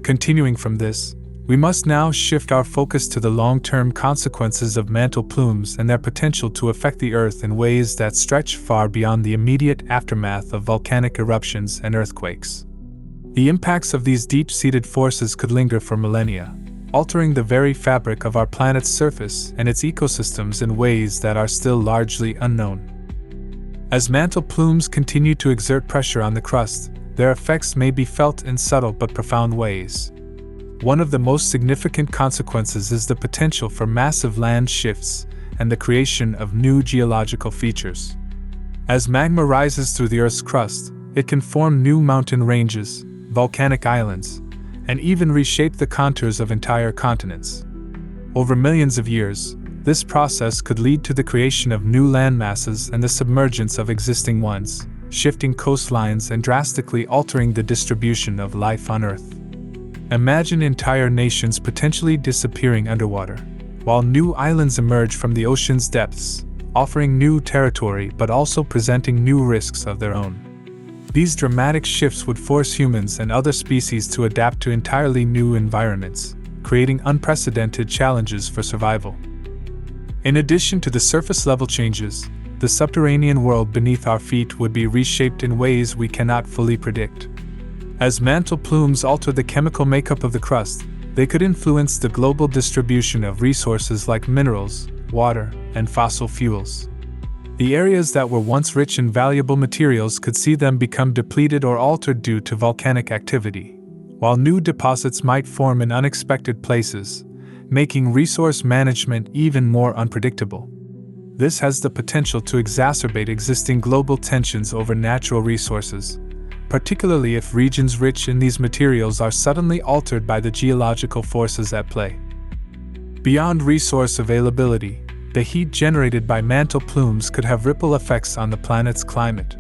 Continuing from this, we must now shift our focus to the long-term consequences of mantle plumes and their potential to affect the Earth in ways that stretch far beyond the immediate aftermath of volcanic eruptions and earthquakes. The impacts of these deep-seated forces could linger for millennia, altering the very fabric of our planet's surface and its ecosystems in ways that are still largely unknown. As mantle plumes continue to exert pressure on the crust, their effects may be felt in subtle but profound ways. One of the most significant consequences is the potential for massive land shifts and the creation of new geological features. As magma rises through the Earth's crust, it can form new mountain ranges, volcanic islands, and even reshape the contours of entire continents. Over millions of years, this process could lead to the creation of new landmasses and the submergence of existing ones, shifting coastlines and drastically altering the distribution of life on Earth. Imagine entire nations potentially disappearing underwater, while new islands emerge from the ocean's depths, offering new territory but also presenting new risks of their own. These dramatic shifts would force humans and other species to adapt to entirely new environments, creating unprecedented challenges for survival. In addition to the surface-level changes, the subterranean world beneath our feet would be reshaped in ways we cannot fully predict. As mantle plumes alter the chemical makeup of the crust, they could influence the global distribution of resources like minerals, water, and fossil fuels. The areas that were once rich in valuable materials could see them become depleted or altered due to volcanic activity, while new deposits might form in unexpected places, making resource management even more unpredictable. This has the potential to exacerbate existing global tensions over natural resources, particularly if regions rich in these materials are suddenly altered by the geological forces at play. Beyond resource availability, the heat generated by mantle plumes could have ripple effects on the planet's climate.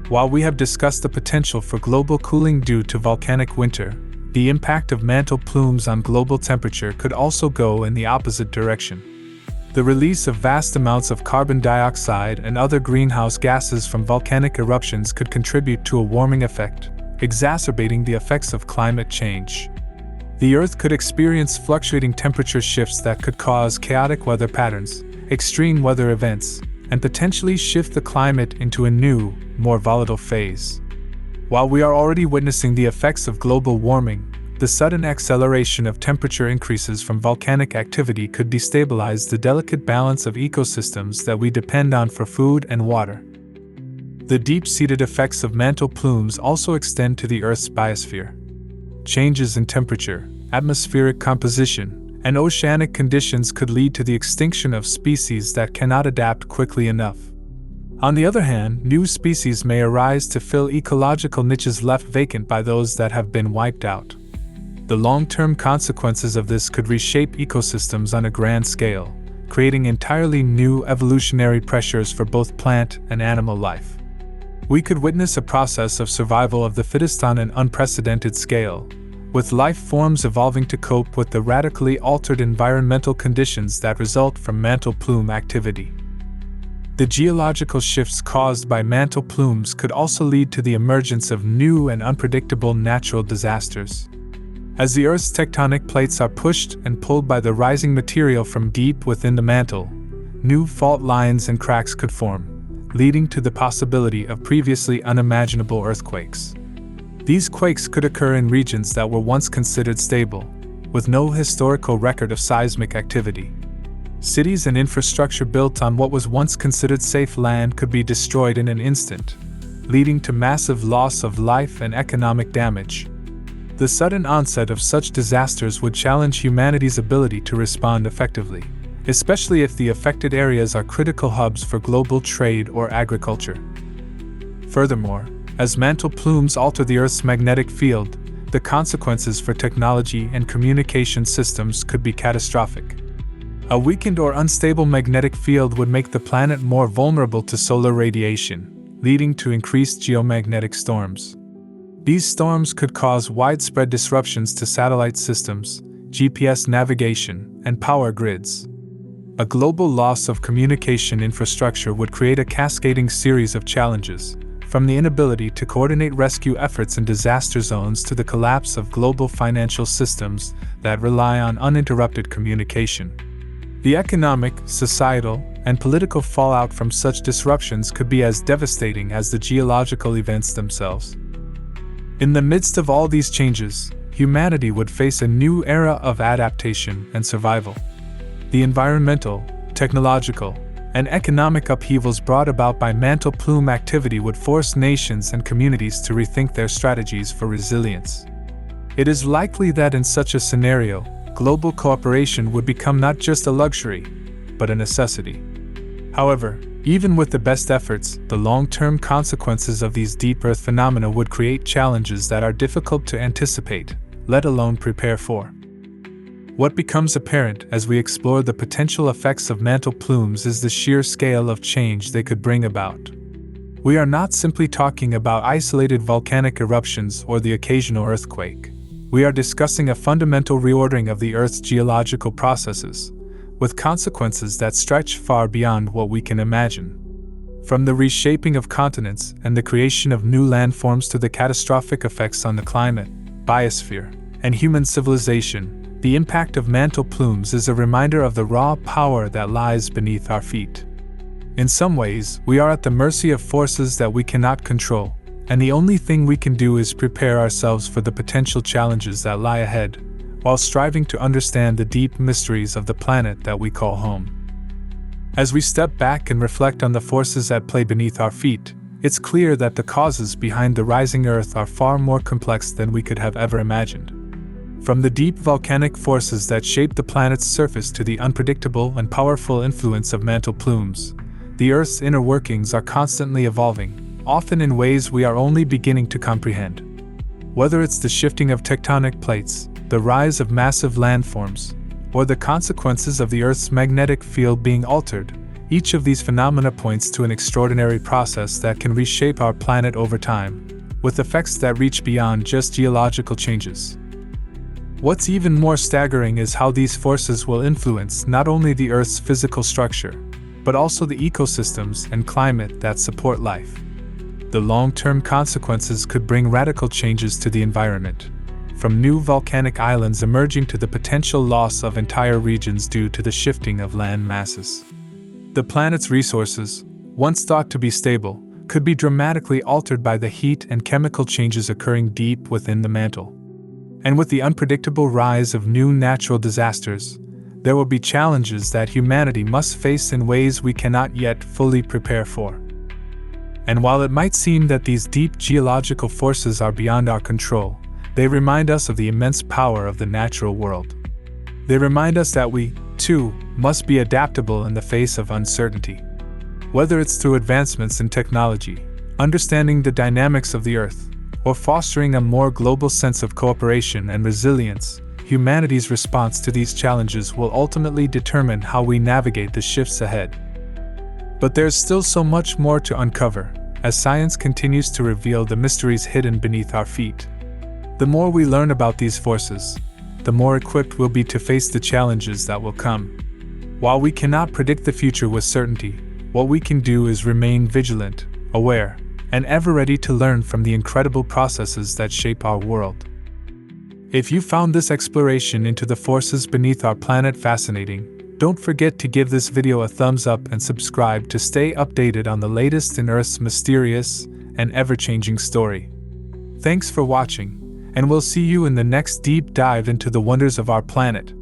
While we have discussed the potential for global cooling due to volcanic winter, the impact of mantle plumes on global temperature could also go in the opposite direction. The release of vast amounts of carbon dioxide and other greenhouse gases from volcanic eruptions could contribute to a warming effect, exacerbating the effects of climate change. The Earth could experience fluctuating temperature shifts that could cause chaotic weather patterns, extreme weather events, and potentially shift the climate into a new, more volatile phase. While we are already witnessing the effects of global warming, the sudden acceleration of temperature increases from volcanic activity could destabilize the delicate balance of ecosystems that we depend on for food and water. The deep-seated effects of mantle plumes also extend to the Earth's biosphere. Changes in temperature, atmospheric composition, and oceanic conditions could lead to the extinction of species that cannot adapt quickly enough. On the other hand, new species may arise to fill ecological niches left vacant by those that have been wiped out. The long-term consequences of this could reshape ecosystems on a grand scale, creating entirely new evolutionary pressures for both plant and animal life. We could witness a process of survival of the fittest on an unprecedented scale, with life forms evolving to cope with the radically altered environmental conditions that result from mantle plume activity. The geological shifts caused by mantle plumes could also lead to the emergence of new and unpredictable natural disasters. As the Earth's tectonic plates are pushed and pulled by the rising material from deep within the mantle, new fault lines and cracks could form, leading to the possibility of previously unimaginable earthquakes. These quakes could occur in regions that were once considered stable, with no historical record of seismic activity. Cities and infrastructure built on what was once considered safe land could be destroyed in an instant, leading to massive loss of life and economic damage. The sudden onset of such disasters would challenge humanity's ability to respond effectively, especially if the affected areas are critical hubs for global trade or agriculture. Furthermore, as mantle plumes alter the Earth's magnetic field, the consequences for technology and communication systems could be catastrophic. A weakened or unstable magnetic field would make the planet more vulnerable to solar radiation, leading to increased geomagnetic storms. These storms could cause widespread disruptions to satellite systems, GPS navigation, and power grids. A global loss of communication infrastructure would create a cascading series of challenges, from the inability to coordinate rescue efforts in disaster zones to the collapse of global financial systems that rely on uninterrupted communication. The economic, societal, and political fallout from such disruptions could be as devastating as the geological events themselves. In the midst of all these changes, humanity would face a new era of adaptation and survival. The environmental, technological, and economic upheavals brought about by mantle plume activity would force nations and communities to rethink their strategies for resilience. It is likely that in such a scenario, global cooperation would become not just a luxury, but a necessity. However, Even with the best efforts, the long-term consequences of these deep Earth phenomena would create challenges that are difficult to anticipate, let alone prepare for. What becomes apparent as we explore the potential effects of mantle plumes is the sheer scale of change they could bring about. We are not simply talking about isolated volcanic eruptions or the occasional earthquake. We are discussing a fundamental reordering of the Earth's geological processes, with consequences that stretch far beyond what we can imagine. From the reshaping of continents and the creation of new landforms to the catastrophic effects on the climate, biosphere, and human civilization, the impact of mantle plumes is a reminder of the raw power that lies beneath our feet. In some ways, we are at the mercy of forces that we cannot control, and the only thing we can do is prepare ourselves for the potential challenges that lie ahead, while striving to understand the deep mysteries of the planet that we call home. As we step back and reflect on the forces at play beneath our feet, it's clear that the causes behind the rising Earth are far more complex than we could have ever imagined. From the deep volcanic forces that shape the planet's surface to the unpredictable and powerful influence of mantle plumes, the Earth's inner workings are constantly evolving, often in ways we are only beginning to comprehend. Whether it's the shifting of tectonic plates, the rise of massive landforms, or the consequences of the Earth's magnetic field being altered, each of these phenomena points to an extraordinary process that can reshape our planet over time, with effects that reach beyond just geological changes. What's even more staggering is how these forces will influence not only the Earth's physical structure, but also the ecosystems and climate that support life. The long-term consequences could bring radical changes to the environment, from new volcanic islands emerging to the potential loss of entire regions due to the shifting of land masses. The planet's resources, once thought to be stable, could be dramatically altered by the heat and chemical changes occurring deep within the mantle. And with the unpredictable rise of new natural disasters, there will be challenges that humanity must face in ways we cannot yet fully prepare for. And while it might seem that these deep geological forces are beyond our control, they remind us of the immense power of the natural world. They remind us that we, too, must be adaptable in the face of uncertainty. Whether it's through advancements in technology, understanding the dynamics of the Earth, or fostering a more global sense of cooperation and resilience, humanity's response to these challenges will ultimately determine how we navigate the shifts ahead. But there's still so much more to uncover, as science continues to reveal the mysteries hidden beneath our feet. The more we learn about these forces, the more equipped we'll be to face the challenges that will come. While we cannot predict the future with certainty, what we can do is remain vigilant, aware, and ever ready to learn from the incredible processes that shape our world. If you found this exploration into the forces beneath our planet fascinating, don't forget to give this video a thumbs up and subscribe to stay updated on the latest in Earth's mysterious and ever-changing story. Thanks for watching, and we'll see you in the next deep dive into the wonders of our planet.